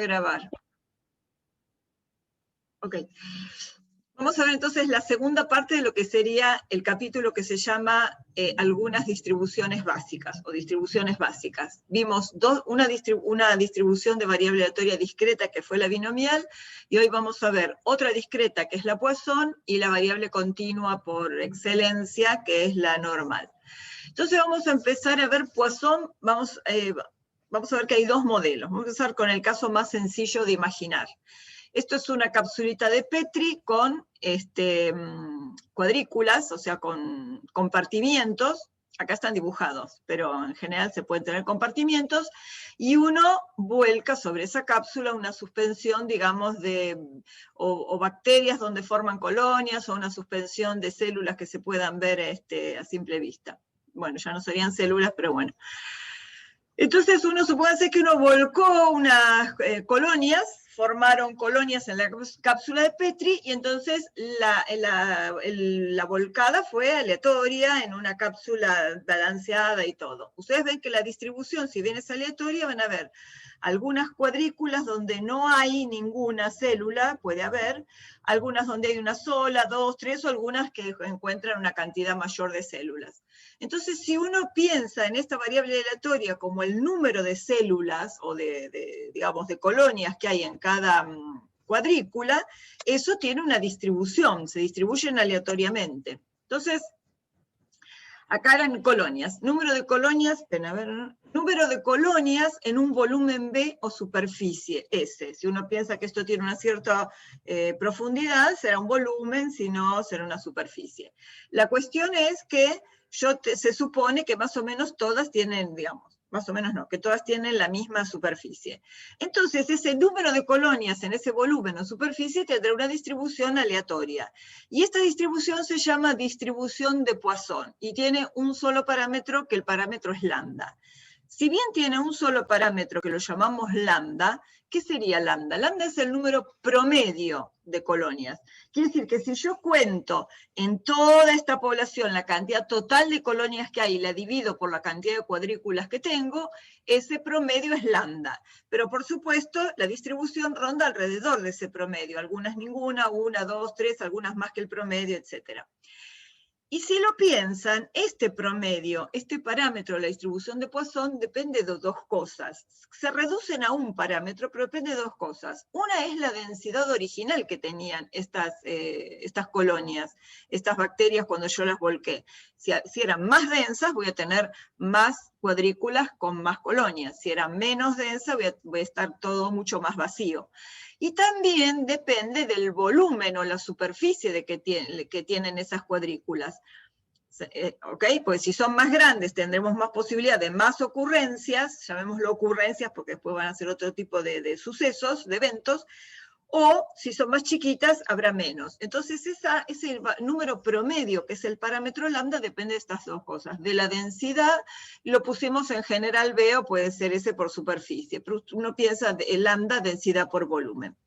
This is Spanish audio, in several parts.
grabar. Ok. Vamos a ver entonces la segunda parte de lo que sería el capítulo que se llama algunas distribuciones básicas o distribuciones básicas. Vimos una distribución de variable aleatoria discreta que fue la binomial, y hoy vamos a ver otra discreta que es la Poisson y la variable continua por excelencia que es la normal. Entonces vamos a empezar a ver Poisson, vamos a ver que hay dos modelos. Vamos a empezar con el caso más sencillo de imaginar. Esto es una capsulita de Petri con cuadrículas, o sea, con compartimientos. Acá están dibujados, pero en general se pueden tener compartimientos, y uno vuelca sobre esa cápsula una suspensión, digamos, o bacterias donde forman colonias, o una suspensión de células que se puedan ver a simple vista. Bueno, ya no serían células, pero bueno. Entonces uno supone que uno volcó unas colonias, formaron colonias en la cápsula de Petri, y entonces la volcada fue aleatoria en una cápsula balanceada y todo. Ustedes ven que la distribución, si bien es aleatoria, van a ver algunas cuadrículas donde no hay ninguna célula, puede haber, algunas donde hay una sola, dos, tres, o algunas que encuentran una cantidad mayor de células. Entonces, si uno piensa en esta variable aleatoria como el número de células o digamos, de colonias que hay en cada cuadrícula, eso tiene una distribución, se distribuyen aleatoriamente. Entonces, acá eran colonias. Número de colonias, número de colonias en un volumen B o superficie S. Si uno piensa que esto tiene una cierta profundidad, será un volumen, si no, será una superficie. La cuestión es que se supone que más o menos todas tienen, digamos, más o menos no, que todas tienen la misma superficie. Entonces, ese número de colonias en ese volumen o superficie tendrá una distribución aleatoria. Y esta distribución se llama distribución de Poisson, y tiene un solo parámetro, que el parámetro es lambda. Si bien tiene un solo parámetro que lo llamamos lambda, ¿qué sería lambda? Lambda es el número promedio de colonias. Quiere decir que si yo cuento en toda esta población la cantidad total de colonias que hay y la divido por la cantidad de cuadrículas que tengo, ese promedio es lambda. Pero por supuesto, la distribución ronda alrededor de ese promedio. Algunas ninguna, una, dos, tres, algunas más que el promedio, etc. Y si lo piensan, este promedio, este parámetro de la distribución de Poisson depende de dos cosas. Se reducen a un parámetro, pero depende de dos cosas. Una es la densidad original que tenían estas colonias, estas bacterias cuando yo las volqué. Si eran más densas, voy a tener más cuadrículas con más colonias. Si eran menos densas, voy a estar todo mucho más vacío. Y también depende del volumen o la superficie que tienen esas cuadrículas. ¿Ok? Pues si son más grandes tendremos más posibilidad de más ocurrencias, llamémoslo ocurrencias porque después van a ser otro tipo de sucesos, de eventos, o si son más chiquitas habrá menos. Entonces ese número promedio, que es el parámetro lambda, depende de estas dos cosas. De la densidad, lo pusimos en general B, o puede ser ese por superficie, pero uno piensa en lambda, densidad por volumen.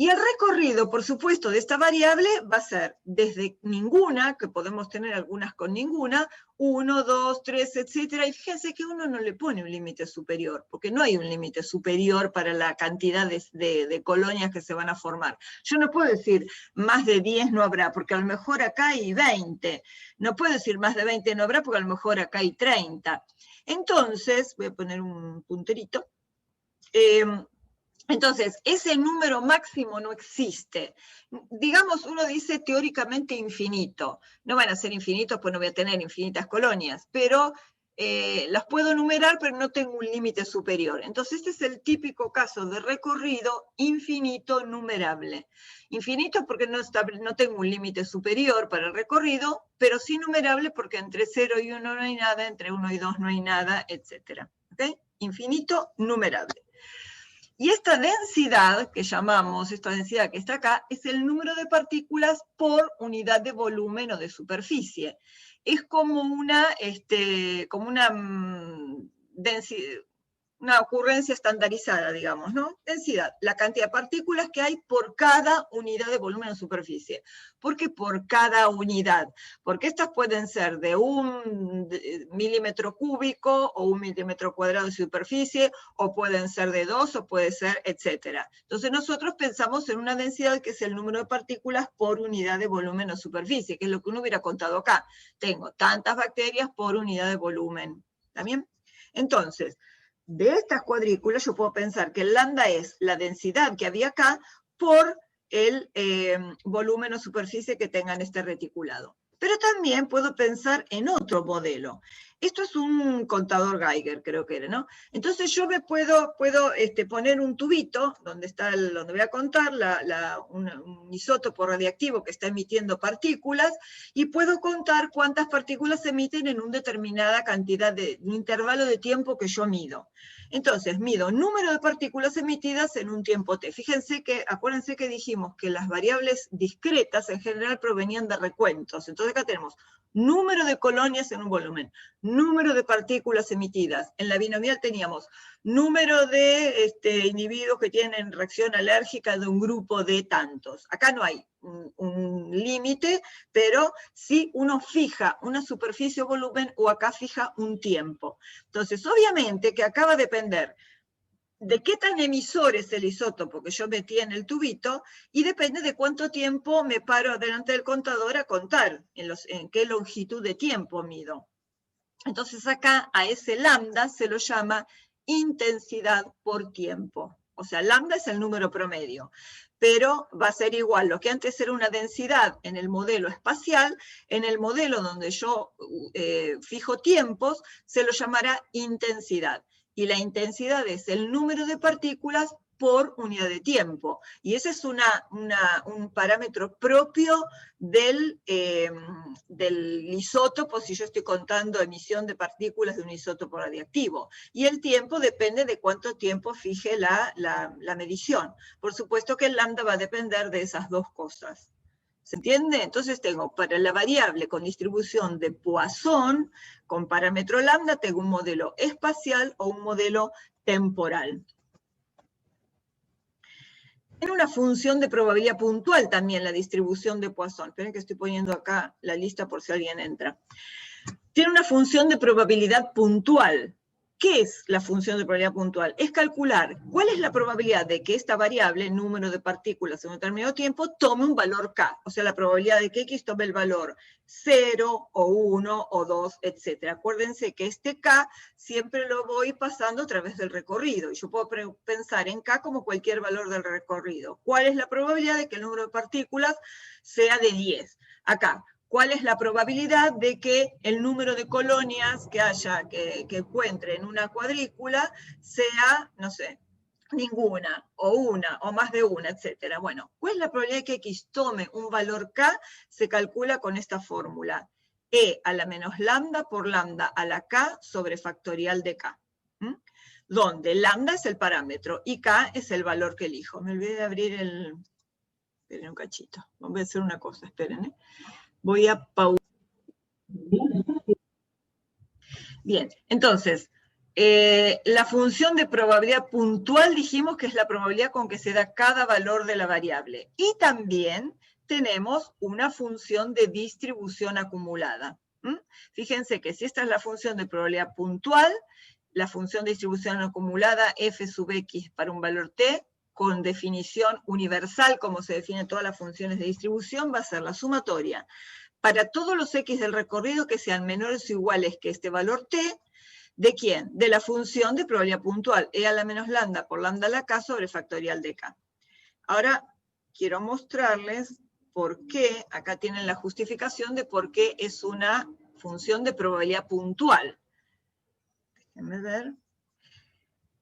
Y el recorrido, por supuesto, de esta variable va a ser desde ninguna, que podemos tener algunas con ninguna, 1, 2, 3, etc. Y fíjense que uno no le pone un límite superior, porque no hay un límite superior para la cantidad de colonias que se van a formar. Yo no puedo decir más de 10 no habrá, porque a lo mejor acá hay 20. No puedo decir más de 20 no habrá, porque a lo mejor acá hay 30. Entonces, voy a poner un punterito. Entonces, ese número máximo no existe. Digamos, uno dice teóricamente infinito. No van a ser infinitos, pues no voy a tener infinitas colonias, pero las puedo numerar, pero no tengo un límite superior. Entonces, este es el típico caso de recorrido infinito numerable. Infinito porque no tengo un límite superior para el recorrido, pero sí numerable porque entre 0 y 1 no hay nada, entre 1 y 2 no hay nada, etc. ¿Okay? Infinito numerable. Y esta densidad que llamamos, esta densidad que está acá, es el número de partículas por unidad de volumen o de superficie. Es como una densidad, una ocurrencia estandarizada, digamos, ¿no? Densidad, la cantidad de partículas que hay por cada unidad de volumen o superficie. ¿Por qué por cada unidad? Porque estas pueden ser de 1 milímetro cúbico o 1 milímetro cuadrado de superficie, o pueden ser de 2, o puede ser, etcétera. Entonces nosotros pensamos en una densidad que es el número de partículas por unidad de volumen o superficie, que es lo que uno hubiera contado acá. Tengo tantas bacterias por unidad de volumen. ¿Está bien? Entonces, de estas cuadrículas yo puedo pensar que el lambda es la densidad que había acá por el volumen o superficie que tengan este reticulado. Pero también puedo pensar en otro modelo. Esto es un contador Geiger, creo que era, ¿no? Entonces yo me puedo poner un tubito donde voy a contar un isótopo radiactivo que está emitiendo partículas, y puedo contar cuántas partículas se emiten en una determinada cantidad un intervalo de tiempo que yo mido. Entonces mido número de partículas emitidas en un tiempo t. Fíjense que, acuérdense que dijimos que las variables discretas en general provenían de recuentos. Entonces acá tenemos número de colonias en un volumen, número de partículas emitidas. En la binomial teníamos número de individuos que tienen reacción alérgica de un grupo de tantos. Acá no hay un límite, pero sí uno fija una superficie o volumen, o acá fija un tiempo. Entonces, obviamente que acá va a depender de qué tan emisor es el isótopo que yo metí en el tubito, y depende de cuánto tiempo me paro delante del contador a contar, en qué longitud de tiempo mido. Entonces acá a ese lambda se lo llama intensidad por tiempo. O sea, lambda es el número promedio, pero va a ser igual. Lo que antes era una densidad en el modelo espacial, en el modelo donde yo fijo tiempos, se lo llamará intensidad. Y la intensidad es el número de partículas por unidad de tiempo. Y ese es un parámetro propio del isótopo, si yo estoy contando emisión de partículas de un isótopo radiactivo. Y el tiempo depende de cuánto tiempo fije la medición. Por supuesto que el lambda va a depender de esas dos cosas. ¿Se entiende? Entonces tengo para la variable con distribución de Poisson, con parámetro lambda, tengo un modelo espacial o un modelo temporal. Tiene una función de probabilidad puntual también la distribución de Poisson. Esperen que estoy poniendo acá la lista por si alguien entra. Tiene una función de probabilidad puntual. ¿Qué es la función de probabilidad puntual? Es calcular cuál es la probabilidad de que esta variable, número de partículas en un determinado tiempo, tome un valor k. O sea, la probabilidad de que x tome el valor 0, o 1, o 2, etc. Acuérdense que este k siempre lo voy pasando a través del recorrido. Y yo puedo pensar en k como cualquier valor del recorrido. ¿Cuál es la probabilidad de que el número de partículas sea de 10? Acá. ¿Cuál es la probabilidad de que el número de colonias que encuentre en una cuadrícula sea, no sé, ninguna, o una, o más de una, etcétera? Bueno, ¿cuál es la probabilidad de que x tome un valor k? Se calcula con esta fórmula. E a la menos lambda por lambda a la k sobre factorial de k. Donde lambda es el parámetro y k es el valor que elijo. Me olvidé de abrir el... Esperen un cachito. Voy a hacer una cosa, esperen, Voy a pausar. Bien, entonces, la función de probabilidad puntual dijimos que es la probabilidad con que se da cada valor de la variable. Y también tenemos una función de distribución acumulada. Fíjense que si esta es la función de probabilidad puntual, la función de distribución acumulada f sub x para un valor t, con definición universal, como se definen todas las funciones de distribución, va a ser la sumatoria para todos los x del recorrido que sean menores o iguales que este valor t. ¿De quién? De la función de probabilidad puntual, e a la menos lambda por lambda a la k sobre factorial de k. Ahora quiero mostrarles por qué, acá tienen la justificación de por qué es una función de probabilidad puntual. Déjenme ver.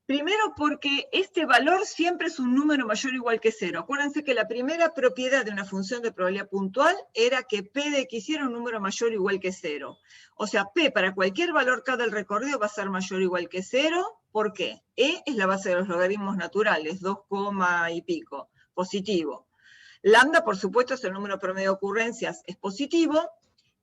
Primero porque este valor siempre es un número mayor o igual que 0. Acuérdense que la primera propiedad de una función de probabilidad puntual era que p de x era un número mayor o igual que 0. O sea, p para cualquier valor k del recorrido va a ser mayor o igual que 0. ¿Por qué? E es la base de los logaritmos naturales, 2, y pico, positivo. Lambda, por supuesto, es el número promedio de ocurrencias, es positivo.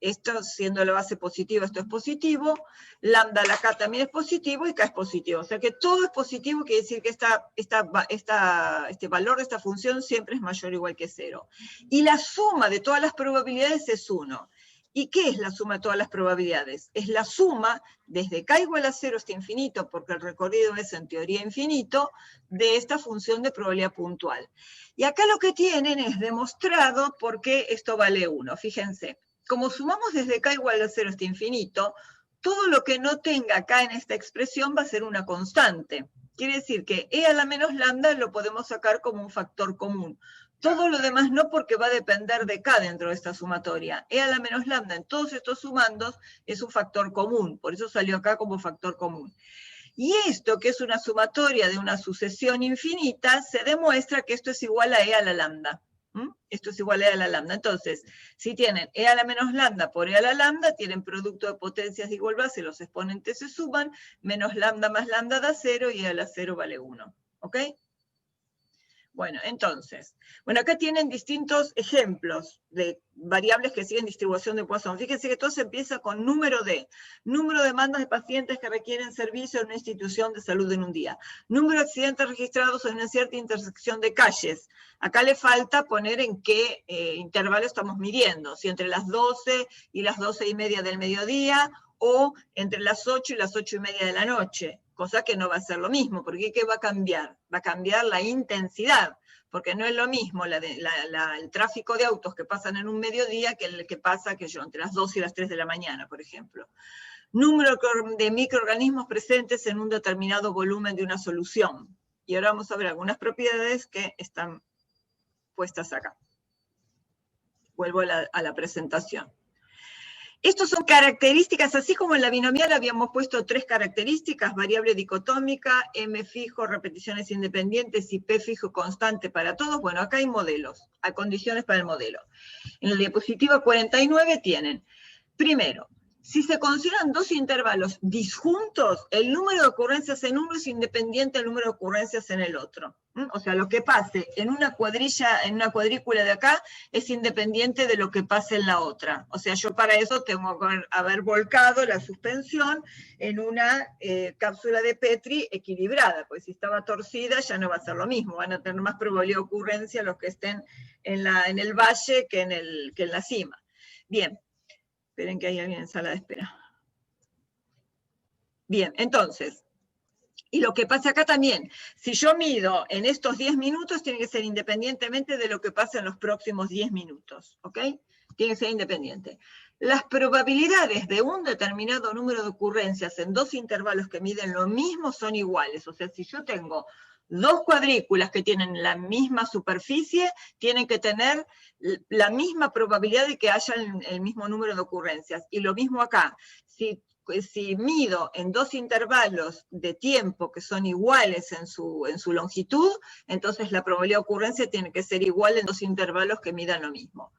esto siendo la base positiva, esto es positivo, lambda la K también es positivo y K es positivo. O sea que todo es positivo, quiere decir que este valor de esta función siempre es mayor o igual que 0. Y la suma de todas las probabilidades es 1. ¿Y qué es la suma de todas las probabilidades? Es la suma, desde K igual a 0 hasta infinito, porque el recorrido es en teoría infinito, de esta función de probabilidad puntual. Y acá lo que tienen es demostrado por qué esto vale 1. Fíjense, como sumamos desde K igual a 0 hasta infinito, todo lo que no tenga K en esta expresión va a ser una constante. Quiere decir que E a la menos lambda lo podemos sacar como un factor común. Todo lo demás no, porque va a depender de K dentro de esta sumatoria. E a la menos lambda en todos estos sumandos es un factor común, por eso salió acá como factor común. Y esto, que es una sumatoria de una sucesión infinita, se demuestra que esto es igual a E a la lambda. Esto es igual a E a la lambda. Entonces, si tienen E a la menos lambda por E a la lambda, tienen producto de potencias de igual base, los exponentes se suman, menos lambda más lambda da 0 y E a la 0 vale 1. ¿Ok? Bueno, entonces, acá tienen distintos ejemplos de variables que siguen distribución de Poisson. Fíjense que todo se empieza con número de demandas de pacientes que requieren servicio en una institución de salud en un día. Número de accidentes registrados en una cierta intersección de calles. Acá le falta poner en qué intervalo estamos midiendo, si entre las 12 y las 12:30 del mediodía, o entre las 8 y las 8:30 de la noche. Cosa que no va a ser lo mismo, porque ¿qué va a cambiar? Va a cambiar la intensidad, porque no es lo mismo el tráfico de autos que pasan en un mediodía que el que pasa, entre las 2 y las 3 de la mañana, por ejemplo. Número de microorganismos presentes en un determinado volumen de una solución. Y ahora vamos a ver algunas propiedades que están puestas acá. Vuelvo a la presentación. Estos son características, así como en la binomial habíamos puesto 3 características: variable dicotómica, M fijo, repeticiones independientes y P fijo constante para todos. Bueno, acá hay modelos, hay condiciones para el modelo. En la diapositiva 49 tienen, primero, si se consideran dos intervalos disjuntos, el número de ocurrencias en uno es independiente del número de ocurrencias en el otro. O sea, lo que pase en una cuadrícula de acá es independiente de lo que pase en la otra. O sea, yo para eso tengo que haber volcado la suspensión en una cápsula de Petri equilibrada, porque si estaba torcida ya no va a ser lo mismo, van a tener más probabilidad de ocurrencia los que estén en el valle que en la cima. Bien. Esperen que hay alguien en sala de espera. Bien, entonces, y lo que pasa acá también, si yo mido en estos 10 minutos, tiene que ser independientemente de lo que pase en los próximos 10 minutos, ¿ok? Tiene que ser independiente. Las probabilidades de un determinado número de ocurrencias en dos intervalos que miden lo mismo son iguales. O sea, si yo tengo 2 cuadrículas que tienen la misma superficie, tienen que tener la misma probabilidad de que haya el mismo número de ocurrencias. Y lo mismo acá. Si mido en 2 intervalos de tiempo que son iguales en su longitud, entonces la probabilidad de ocurrencia tiene que ser igual en 2 intervalos que midan lo mismo.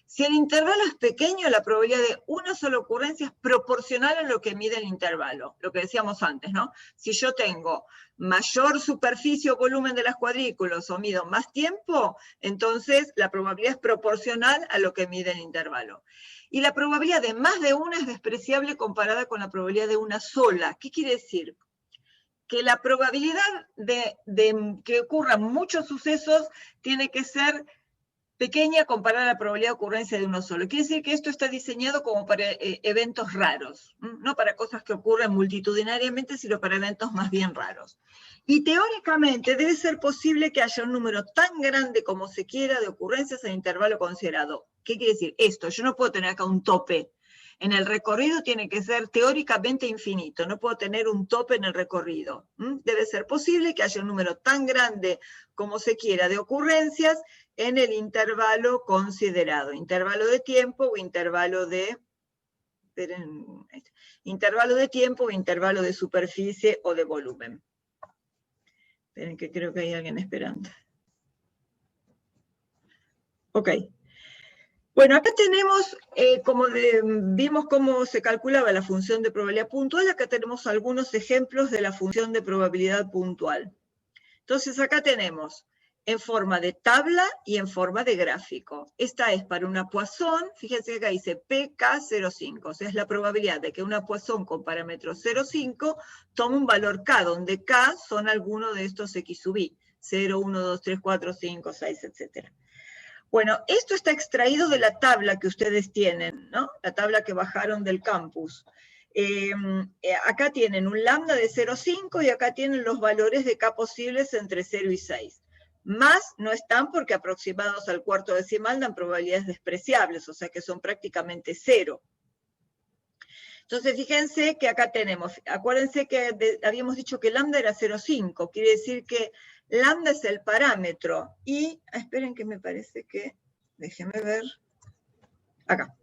Si el intervalo es pequeño, la probabilidad de una sola ocurrencia es proporcional a lo que mide el intervalo, lo que decíamos antes, ¿no? Si yo tengo mayor superficie o volumen de las cuadrículas o mido más tiempo, entonces la probabilidad es proporcional a lo que mide el intervalo. Y la probabilidad de más de una es despreciable comparada con la probabilidad de una sola. ¿Qué quiere decir? Que la probabilidad de que ocurran muchos sucesos tiene que ser pequeña comparada a la probabilidad de ocurrencia de uno solo. Quiere decir que esto está diseñado como para eventos raros, no para cosas que ocurren multitudinariamente, sino para eventos más bien raros. Y teóricamente debe ser posible que haya un número tan grande como se quiera de ocurrencias en intervalo considerado. ¿Qué quiere decir? Esto, yo no puedo tener acá un tope. En el recorrido tiene que ser teóricamente infinito, no puedo tener un tope en el recorrido. Debe ser posible que haya un número tan grande como se quiera de ocurrencias en el intervalo considerado, intervalo de tiempo o intervalo de tiempo o intervalo de superficie o de volumen. Esperen que creo que hay alguien esperando. Ok. Bueno, acá tenemos, vimos cómo se calculaba la función de probabilidad puntual, acá tenemos algunos ejemplos de la función de probabilidad puntual. Entonces acá tenemos en forma de tabla y en forma de gráfico. Esta es para una Poisson, fíjense que acá dice PK05, o sea, es la probabilidad de que una Poisson con parámetro 0,5 tome un valor K, donde K son algunos de estos X sub I, 0, 1, 2, 3, 4, 5, 6, etc. Bueno, esto está extraído de la tabla que ustedes tienen, ¿no? La tabla que bajaron del campus. Acá tienen un lambda de 0,5 y acá tienen los valores de K posibles entre 0 y 6. Más no están porque aproximados al cuarto decimal dan probabilidades despreciables, o sea que son prácticamente 0. Entonces fíjense que acá tenemos, acuérdense que habíamos dicho que lambda era 0,5, quiere decir que lambda es el parámetro y, esperen que me parece que, déjenme ver, acá.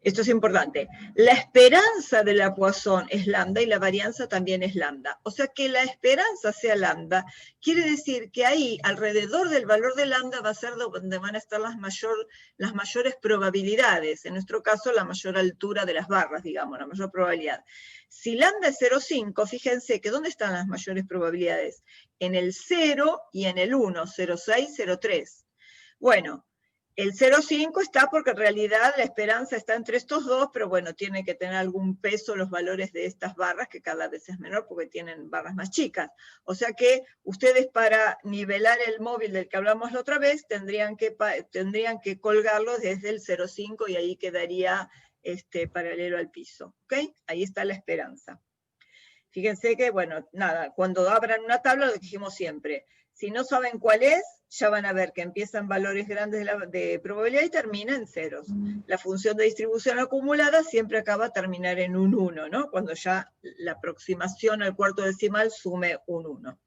Esto es importante. La esperanza de la Poisson es lambda y la varianza también es lambda. O sea que la esperanza sea lambda quiere decir que ahí, alrededor del valor de lambda, va a ser donde van a estar las mayores probabilidades. En nuestro caso, la mayor altura de las barras, digamos, la mayor probabilidad. Si lambda es 0,5, fíjense que ¿dónde están las mayores probabilidades? En el 0 y en el 1, 0,6, 0,3. Bueno, el 0,5 está porque en realidad la esperanza está entre estos dos, pero bueno, tiene que tener algún peso los valores de estas barras, que cada vez es menor porque tienen barras más chicas. O sea que ustedes para nivelar el móvil del que hablamos la otra vez, tendrían que colgarlo desde el 0,5 y ahí quedaría paralelo al piso. ¿Ok? Ahí está la esperanza. Fíjense que, bueno, nada, cuando abran una tabla, lo dijimos siempre, si no saben cuál es, ya van a ver que empiezan valores grandes de probabilidad y termina en ceros. La función de distribución acumulada siempre acaba a terminar en un 1, ¿no? Cuando ya la aproximación al cuarto decimal sume un 1.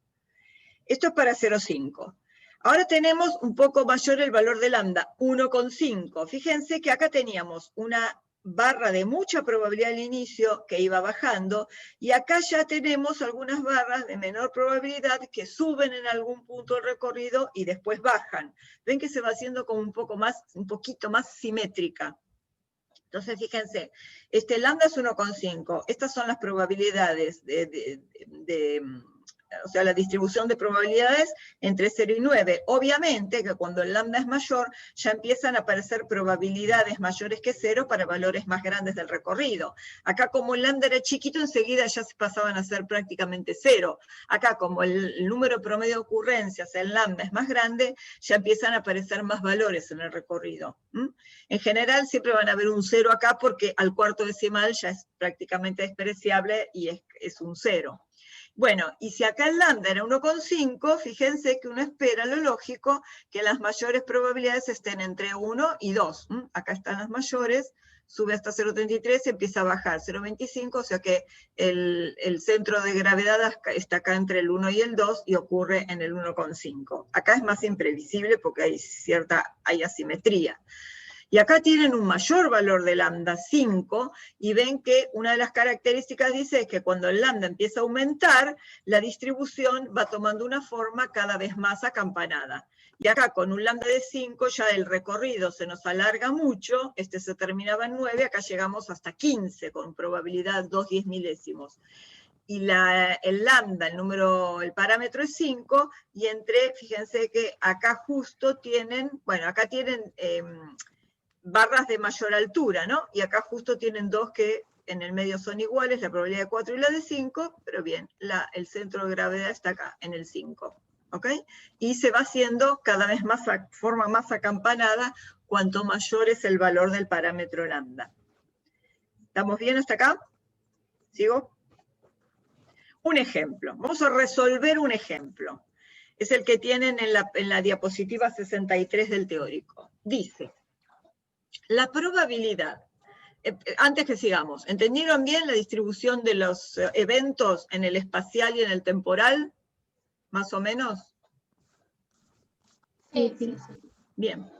Esto es para 0,5. Ahora tenemos un poco mayor el valor de lambda, 1,5. Fíjense que acá teníamos una barra de mucha probabilidad al inicio que iba bajando, y acá ya tenemos algunas barras de menor probabilidad que suben en algún punto del recorrido y después bajan. Ven que se va haciendo como un poquito más simétrica. Entonces, fíjense, lambda es 1,5. Estas son las probabilidades o sea, la distribución de probabilidades entre 0 y 9. Obviamente que cuando el lambda es mayor, ya empiezan a aparecer probabilidades mayores que 0 para valores más grandes del recorrido. Acá como el lambda era chiquito, enseguida ya se pasaban a ser prácticamente 0. Acá como el número promedio de ocurrencias, el lambda es más grande, ya empiezan a aparecer más valores en el recorrido. En general siempre van a haber un 0 acá porque al cuarto decimal ya es prácticamente despreciable y es un 0. Bueno, y si acá el lambda era 1,5, fíjense que uno espera, lo lógico, que las mayores probabilidades estén entre 1 y 2. Acá están las mayores, sube hasta 0,33 y empieza a bajar 0,25, o sea que el centro de gravedad está acá entre el 1 y el 2 y ocurre en el 1,5. Acá es más imprevisible porque hay asimetría. Y acá tienen un mayor valor de lambda 5, y ven que una de las características dice es que cuando el lambda empieza a aumentar, la distribución va tomando una forma cada vez más acampanada. Y acá con un lambda de 5 ya el recorrido se nos alarga mucho, se terminaba en 9, acá llegamos hasta 15 con probabilidad 2/10 milésimos. Y el lambda, el parámetro es 5, y fíjense que acá justo tienen, bueno, acá tienen barras de mayor altura, ¿no? Y acá justo tienen dos que en el medio son iguales, la probabilidad de 4 y la de 5, pero bien, el centro de gravedad está acá, en el 5, ¿ok? Y se va haciendo cada vez más, forma más acampanada, cuanto mayor es el valor del parámetro lambda. ¿Estamos bien hasta acá? ¿Sigo? Un ejemplo, vamos a resolver un ejemplo. Es el que tienen en la diapositiva 63 del teórico. Dice, la probabilidad, antes que sigamos, ¿entendieron bien la distribución de los eventos en el espacial y en el temporal? ¿Más o menos? Sí. Bien.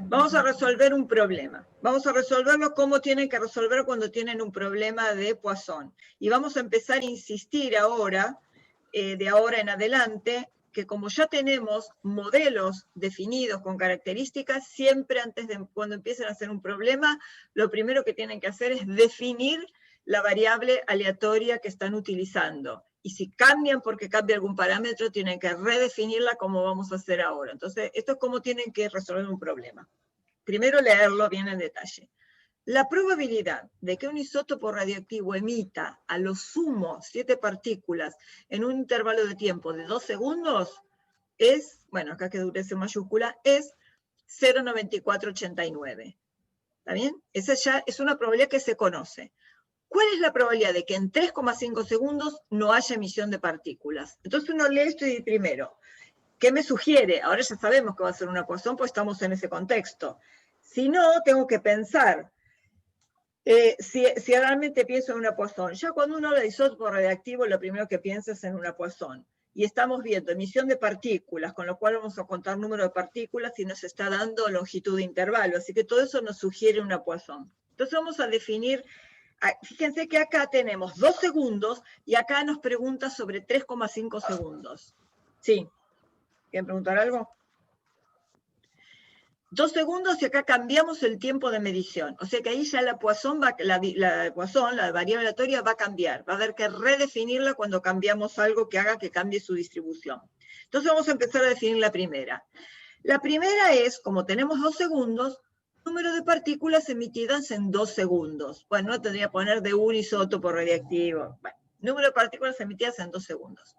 Vamos a resolver un problema. Vamos a resolverlo como tienen que resolver cuando tienen un problema de Poisson. Y vamos a empezar a insistir ahora, de ahora en adelante, que como ya tenemos modelos definidos con características, siempre cuando empiecen a hacer un problema, lo primero que tienen que hacer es definir la variable aleatoria que están utilizando. y si cambian porque cambia algún parámetro, tienen que redefinirla como vamos a hacer ahora. Entonces, esto es como tienen que resolver un problema. Primero leerlo bien en detalle. La probabilidad de que un isótopo radioactivo emita a lo sumo 7 partículas en un intervalo de tiempo de 2 segundos es, bueno, acá que durece mayúscula, es 0,9489. ¿Está bien? Esa ya es una probabilidad que se conoce. ¿Cuál es la probabilidad de que en 3,5 segundos no haya emisión de partículas? Entonces uno lee esto y dice primero, ¿qué me sugiere? Ahora ya sabemos que va a ser una Poisson, pues estamos en ese contexto. Si no, tengo que pensar, si realmente pienso en una Poisson. Ya cuando uno habla de isótopo radiactivo, lo primero que piensa es en una Poisson. Y estamos viendo emisión de partículas, con lo cual vamos a contar número de partículas y nos está dando longitud de intervalo. Así que todo eso nos sugiere una Poisson. Entonces vamos a definir. Fíjense que acá tenemos 2 segundos y acá nos pregunta sobre 3,5 segundos. ¿Sí? ¿Quieren preguntar algo? 2 segundos y acá cambiamos el tiempo de medición. O sea que ahí ya la Poisson, la variable aleatoria va a cambiar. Va a haber que redefinirla cuando cambiamos algo que haga que cambie su distribución. Entonces vamos a empezar a definir la primera. La primera es, como tenemos 2 segundos, número de partículas emitidas en 2 segundos. Bueno, no tendría que poner de un isótopo radiactivo. Bueno, número de partículas emitidas en 2 segundos.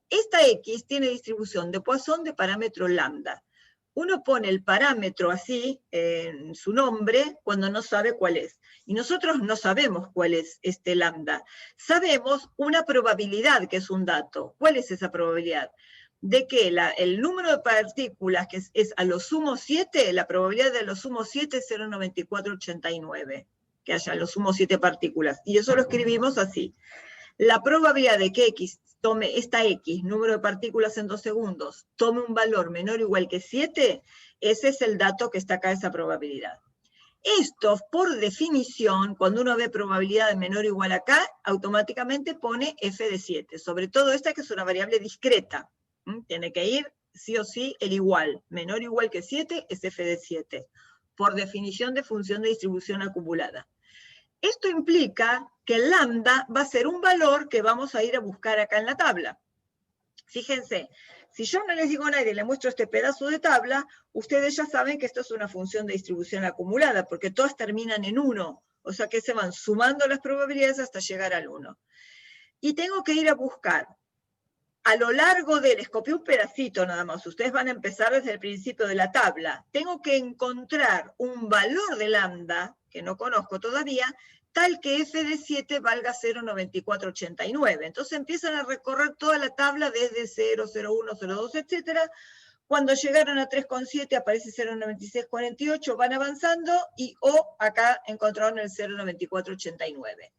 Esta X tiene distribución de Poisson de parámetro lambda. Uno pone el parámetro así, en su nombre, cuando no sabe cuál es. Y nosotros no sabemos cuál es este lambda. Sabemos una probabilidad, que es un dato. ¿Cuál es esa probabilidad? De que el número de partículas, que es a lo sumo 7, la probabilidad de a lo sumo 7 es 0,9489, que haya a lo sumo 7 partículas. Y eso lo escribimos así. La probabilidad de que X tome esta X, número de partículas en 2 segundos, tome un valor menor o igual que 7, ese es el dato que está acá, esa probabilidad. Esto, por definición, cuando uno ve probabilidad de menor o igual acá, automáticamente pone f de 7, sobre todo esta que es una variable discreta. Tiene que ir sí o sí el igual. Menor o igual que 7 es f de 7, por definición de función de distribución acumulada. Esto implica que el lambda va a ser un valor que vamos a ir a buscar acá en la tabla. Fíjense, si yo no les digo a nadie, le muestro este pedazo de tabla, ustedes ya saben que esto es una función de distribución acumulada, porque todas terminan en 1, o sea que se van sumando las probabilidades hasta llegar al 1. Y tengo que ir a buscar, a lo largo les copié un pedacito nada más, ustedes van a empezar desde el principio de la tabla, tengo que encontrar un valor de lambda, que no conozco todavía, tal que f de 7 valga 0,9489. Entonces empiezan a recorrer toda la tabla desde 0, 0,1, 0,2, etc. Cuando llegaron a 3,7 aparece 0,9648, van avanzando y acá encontraron el 0,9489.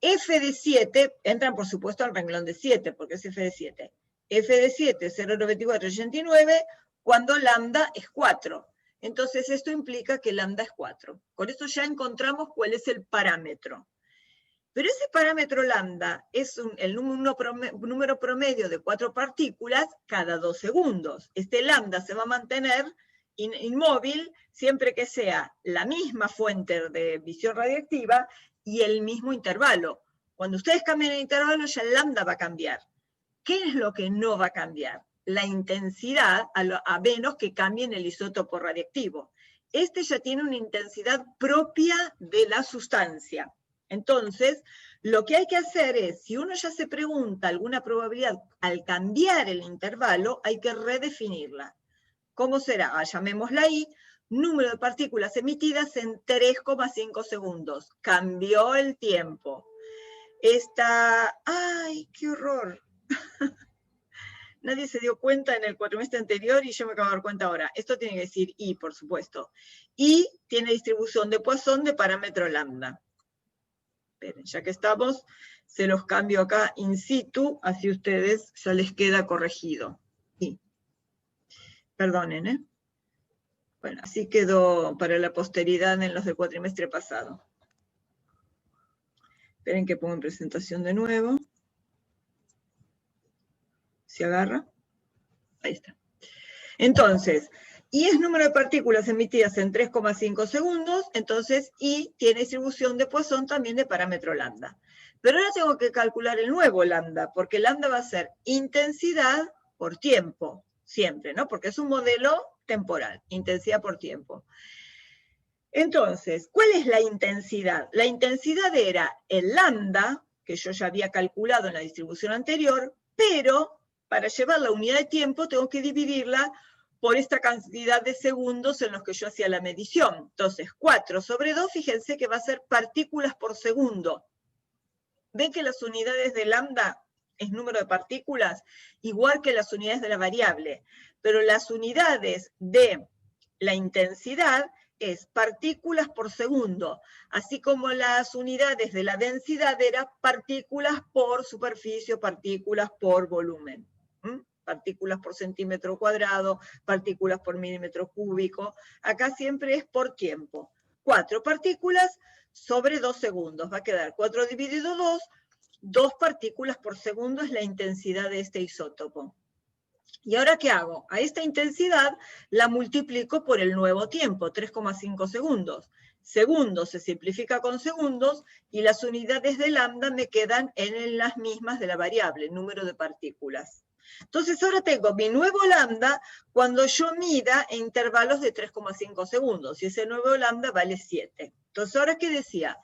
F de 7, entran por supuesto al renglón de 7, porque es F de 7. F de 7, 0,9489, cuando lambda es 4. Entonces esto implica que lambda es 4. Con esto ya encontramos cuál es el parámetro. Pero ese parámetro lambda es el número promedio de 4 partículas cada 2 segundos. Este lambda se va a mantener inmóvil siempre que sea la misma fuente de emisión radiactiva y el mismo intervalo. Cuando ustedes cambien el intervalo, ya el lambda va a cambiar. ¿Qué es lo que no va a cambiar? La intensidad, a menos que cambien el isótopo radiactivo. Este ya tiene una intensidad propia de la sustancia. Entonces, lo que hay que hacer es, si uno ya se pregunta alguna probabilidad, al cambiar el intervalo, hay que redefinirla. ¿Cómo será? Llamémosla I, número de partículas emitidas en 3,5 segundos. Cambió el tiempo. ¡Ay, qué horror! Nadie se dio cuenta en el cuatrimestre anterior y yo me acabo de dar cuenta ahora. Esto tiene que decir I, por supuesto. I tiene distribución de Poisson de parámetro lambda. Esperen, ya que estamos, se los cambio acá in situ, así ustedes ya les queda corregido. I. Perdonen, ¿eh? Bueno, así quedó para la posteridad en los del cuatrimestre pasado. Esperen que pongo en presentación de nuevo. ¿Se agarra? Ahí está. Entonces, I es número de partículas emitidas en 3,5 segundos, entonces I tiene distribución de Poisson también de parámetro lambda. Pero ahora tengo que calcular el nuevo lambda, porque lambda va a ser intensidad por tiempo, siempre, ¿no? Porque es un modelo temporal, intensidad por tiempo. Entonces, ¿cuál es la intensidad? La intensidad era el lambda, que yo ya había calculado en la distribución anterior, pero para llevar la unidad de tiempo tengo que dividirla por esta cantidad de segundos en los que yo hacía la medición. Entonces, 4 sobre 2, fíjense que va a ser partículas por segundo. ¿Ven que las unidades de lambda es número de partículas? Igual que las unidades de la variable. Pero las unidades de la intensidad es partículas por segundo, así como las unidades de la densidad eran partículas por superficie, partículas por volumen. Partículas por centímetro cuadrado, partículas por milímetro cúbico. Acá siempre es por tiempo. 4 partículas sobre 2 segundos. Va a quedar 4 dividido 2, 2 partículas por segundo es la intensidad de este isótopo. ¿Y ahora qué hago? A esta intensidad la multiplico por el nuevo tiempo, 3,5 segundos. Segundos se simplifica con segundos y las unidades de lambda me quedan en las mismas de la variable, número de partículas. Entonces ahora tengo mi nuevo lambda cuando yo mida en intervalos de 3,5 segundos y ese nuevo lambda vale 7. Entonces ahora, ¿qué decía?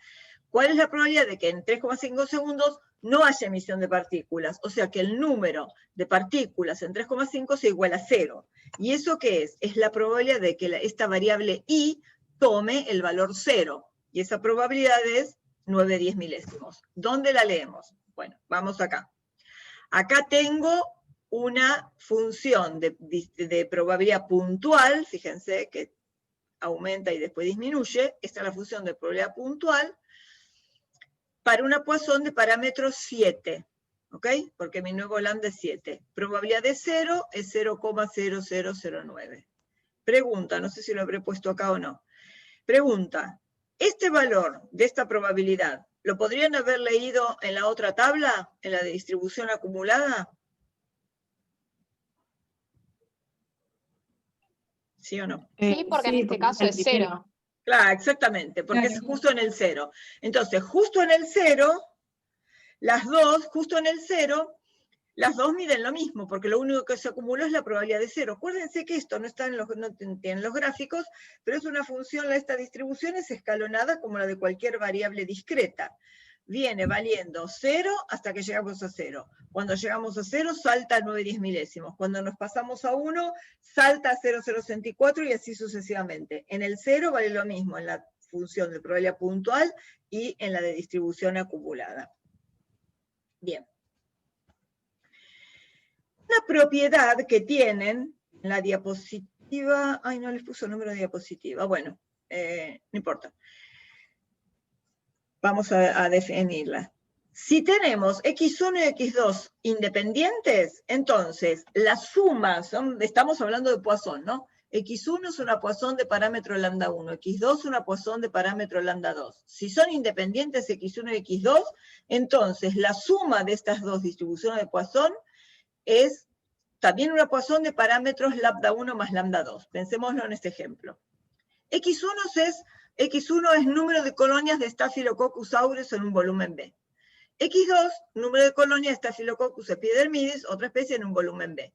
¿Cuál es la probabilidad de que en 3,5 segundos no haya emisión de partículas? O sea que el número de partículas en 3,5 sea igual a 0. ¿Y eso qué es? Es la probabilidad de que esta variable i tome el valor 0. Y esa probabilidad es 9/10 milésimos. ¿Dónde la leemos? Bueno, vamos acá. Acá tengo una función de probabilidad puntual, fíjense que aumenta y después disminuye. Esta es la función de probabilidad puntual para una Poisson de parámetro 7, ¿ok? Porque mi nuevo lambda es 7. Probabilidad de 0 es 0,0009. Pregunta, no sé si lo habré puesto acá o no. Pregunta, ¿este valor de esta probabilidad lo podrían haber leído en la otra tabla, en la de distribución acumulada? ¿Sí o no? Sí, porque en este caso es 0. Claro, exactamente, porque es justo en el 0. Entonces, justo en el 0, justo en el 0, las dos miden lo mismo, porque lo único que se acumuló es la probabilidad de 0. Acuérdense que esto no está no tiene los gráficos, pero es una función, esta distribución es escalonada como la de cualquier variable discreta. Viene valiendo 0 hasta que llegamos a 0. Cuando llegamos a 0, salta a 9/10 milésimos. Cuando nos pasamos a 1, salta a 0,064 y así sucesivamente. En el 0 vale lo mismo en la función de probabilidad puntual y en la de distribución acumulada. Bien. Una propiedad que tienen en la diapositiva, ay, no les puso número de diapositiva, bueno, no importa. Vamos a definirla. Si tenemos x1 y x2 independientes, entonces las sumas, estamos hablando de Poisson, ¿no? x1 es una Poisson de parámetro lambda 1, x2 es una Poisson de parámetro lambda 2. Si son independientes x1 y x2, entonces la suma de estas dos distribuciones de Poisson es también una Poisson de parámetros lambda 1 más lambda 2. Pensémoslo en este ejemplo. X1 es número de colonias de Staphylococcus aureus en un volumen B. X2, número de colonias de Staphylococcus epidermidis, otra especie en un volumen B.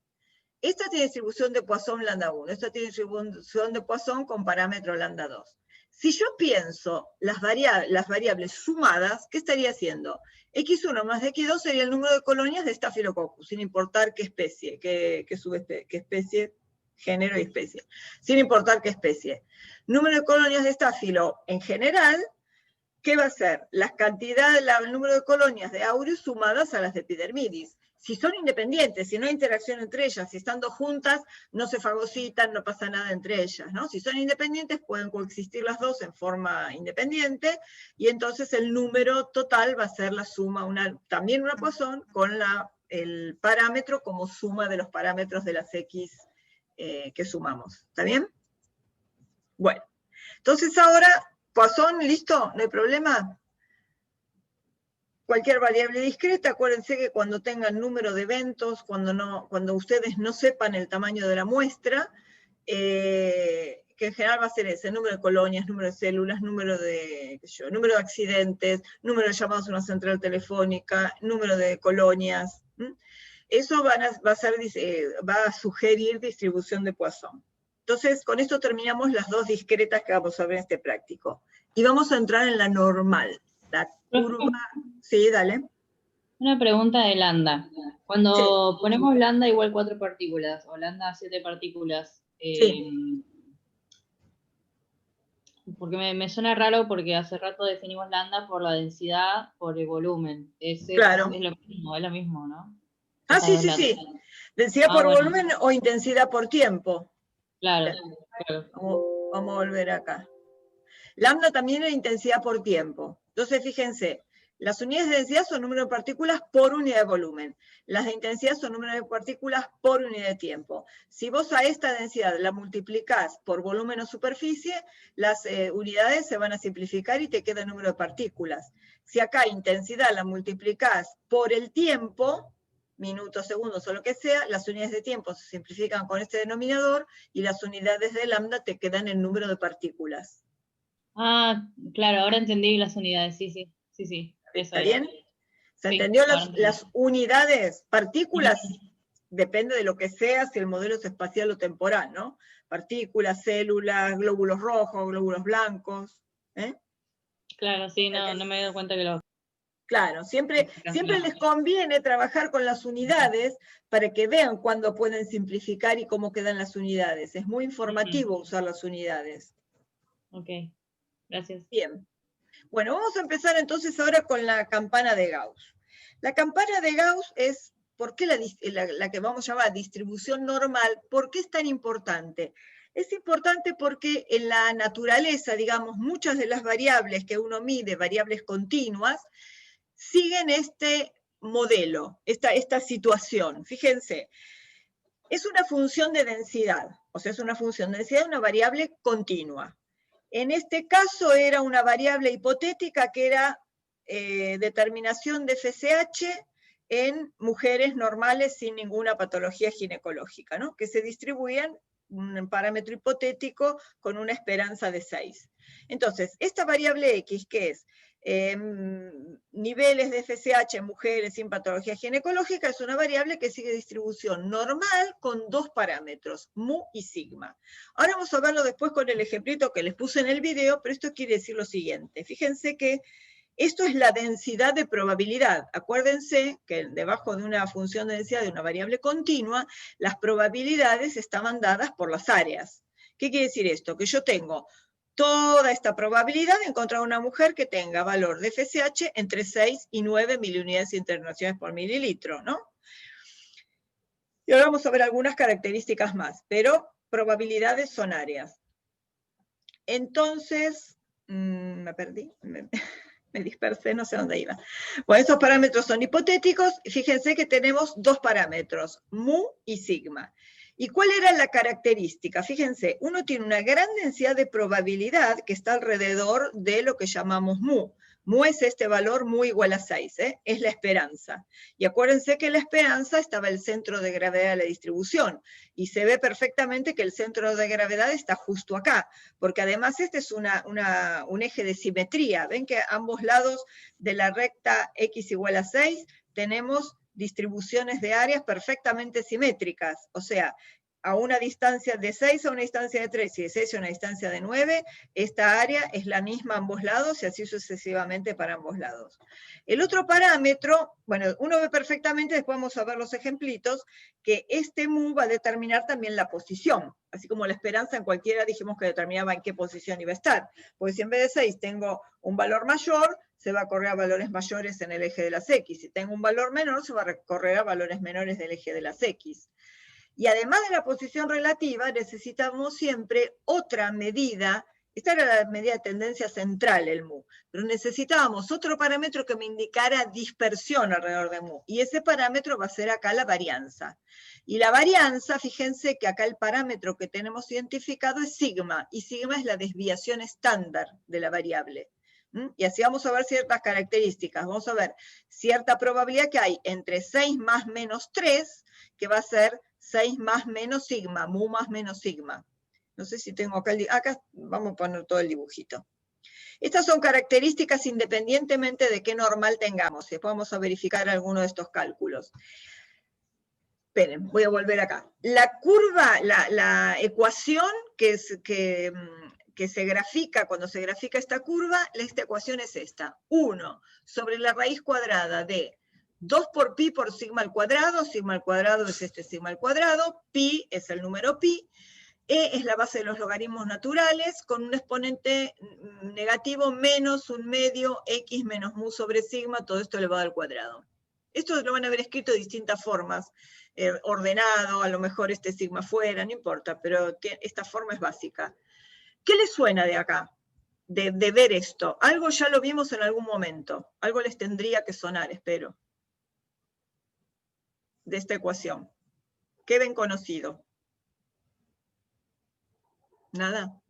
Esta tiene distribución de Poisson lambda 1, esta tiene distribución de Poisson con parámetro lambda 2. Si yo pienso las variables sumadas, ¿qué estaría haciendo? X1 más X2 sería el número de colonias de Staphylococcus, sin importar qué especie, qué especie, género y especie, sin importar qué especie. Número de colonias de Staphylo en general, ¿qué va a ser? Las cantidades, el número de colonias de aureus sumadas a las de epidermidis. Si son independientes, si no hay interacción entre ellas, si estando juntas, no se fagocitan, no pasa nada entre ellas, ¿no? Si son independientes, pueden coexistir las dos en forma independiente, y entonces el número total va a ser la suma, también una Poisson, con el parámetro como suma de los parámetros de las X que sumamos. ¿Está bien? Bueno, entonces ahora, Poisson, ¿listo? ¿No hay problema? Cualquier variable discreta, acuérdense que cuando tengan número de eventos, cuando ustedes no sepan el tamaño de la muestra, que que en general va a ser ese, número de colonias, número de células, número de, qué sé yo, número de accidentes, número de llamados a una central telefónica, número de colonias. Eso va a sugerir distribución de Poisson. Entonces, con esto terminamos las dos discretas que vamos a ver en este práctico. Y vamos a entrar en la normal, la curva. Sí, dale. Una pregunta de lambda. Cuando ponemos lambda igual 4 partículas, o lambda 7 partículas, porque me suena raro porque hace rato definimos lambda por la densidad, por el volumen. Claro. Es lo mismo, ¿no? Sí. Densidad por volumen o intensidad por tiempo. Claro. Vamos a volver acá. Lambda también es intensidad por tiempo. Entonces, fíjense, las unidades de densidad son número de partículas por unidad de volumen. Las de intensidad son número de partículas por unidad de tiempo. Si vos a esta densidad la multiplicás por volumen o superficie, las unidades se van a simplificar y te queda el número de partículas. Si acá intensidad la multiplicás por el tiempo, minutos, segundos o lo que sea, las unidades de tiempo se simplifican con este denominador y las unidades de lambda te quedan el número de partículas. Ah, claro, ahora entendí las unidades, sí. ¿Está bien? ¿Se entendió las unidades? Partículas, depende de lo que sea, si el modelo es espacial o temporal, ¿no? Partículas, células, glóbulos rojos, glóbulos blancos. Claro, sí, no me he dado cuenta que lo... Claro, siempre les conviene trabajar con las unidades para que vean cuándo pueden simplificar y cómo quedan las unidades. Es muy informativo usar las unidades. Ok, gracias. Bien. Bueno, vamos a empezar entonces ahora con la campana de Gauss. La campana de Gauss es, ¿por qué la que vamos a llamar distribución normal? ¿Por qué es tan importante? Es importante porque en la naturaleza, digamos, muchas de las variables que uno mide, variables continuas, siguen este modelo, esta situación. Fíjense, es una función de densidad, o sea, es una función de densidad, una variable continua. En este caso era una variable hipotética que era determinación de FSH en mujeres normales sin ninguna patología ginecológica, ¿no? Que se distribuían un parámetro hipotético con una esperanza de 6. Entonces, esta variable X, ¿qué es? Niveles de FSH en mujeres sin patología ginecológica, es una variable que sigue distribución normal con dos parámetros, mu y sigma. Ahora vamos a verlo después con el ejemplito que les puse en el video, pero esto quiere decir lo siguiente. Fíjense que esto es la densidad de probabilidad. Acuérdense que debajo de una función de densidad de una variable continua, las probabilidades estaban dadas por las áreas. ¿Qué quiere decir esto? Que yo tengo toda esta probabilidad de encontrar una mujer que tenga valor de FSH entre 6 y 9 miliunidades internacionales por mililitro, ¿no? Y ahora vamos a ver algunas características más, pero probabilidades son áreas. Entonces, me perdí, me dispersé, no sé dónde iba. Bueno, esos parámetros son hipotéticos. Fíjense que tenemos dos parámetros, mu y sigma. ¿Y cuál era la característica? Fíjense, uno tiene una gran densidad de probabilidad que está alrededor de lo que llamamos mu. Mu es este valor mu igual a 6, es la esperanza. Y acuérdense que la esperanza estaba el centro de gravedad de la distribución. Y se ve perfectamente que el centro de gravedad está justo acá. Porque además este es un eje de simetría. Ven que a ambos lados de la recta x igual a 6 tenemos distribuciones de áreas perfectamente simétricas, o sea, a una distancia de 6 a una distancia de 3 y de 6 a una distancia de 9, esta área es la misma a ambos lados y así sucesivamente para ambos lados. El otro parámetro, bueno, uno ve perfectamente, después vamos a ver los ejemplitos, que este mu va a determinar también la posición, así como la esperanza en cualquiera dijimos que determinaba en qué posición iba a estar, porque si en vez de 6 tengo un valor mayor, se va a correr a valores mayores en el eje de las X. Si tengo un valor menor, se va a correr a valores menores del eje de las X. Y además de la posición relativa, necesitamos siempre otra medida. Esta era la medida de tendencia central, el mu. Pero necesitábamos otro parámetro que me indicara dispersión alrededor de mu. Y ese parámetro va a ser acá la varianza. Y la varianza, fíjense que acá el parámetro que tenemos identificado es sigma. Y sigma es la desviación estándar de la variable. Y así vamos a ver ciertas características. Vamos a ver cierta probabilidad que hay entre 6 más menos 3, que va a ser 6 más menos sigma, mu más menos sigma. No sé si tengo acá, acá vamos a poner todo el dibujito. Estas son características independientemente de qué normal tengamos. Después vamos a verificar alguno de estos cálculos. Esperen, voy a volver acá. La curva, la ecuación que se grafica, cuando se grafica esta curva, esta ecuación es esta. 1 sobre la raíz cuadrada de 2 por pi por sigma al cuadrado es este sigma al cuadrado, pi es el número pi, e es la base de los logaritmos naturales, con un exponente negativo menos un medio x menos mu sobre sigma, todo esto elevado al cuadrado. Esto lo van a haber escrito de distintas formas, ordenado, a lo mejor este sigma fuera, no importa, pero esta forma es básica. ¿Qué les suena de acá? De ver esto. Algo ya lo vimos en algún momento, algo les tendría que sonar, espero, de esta ecuación. ¿Qué ven conocido? ¿Nada?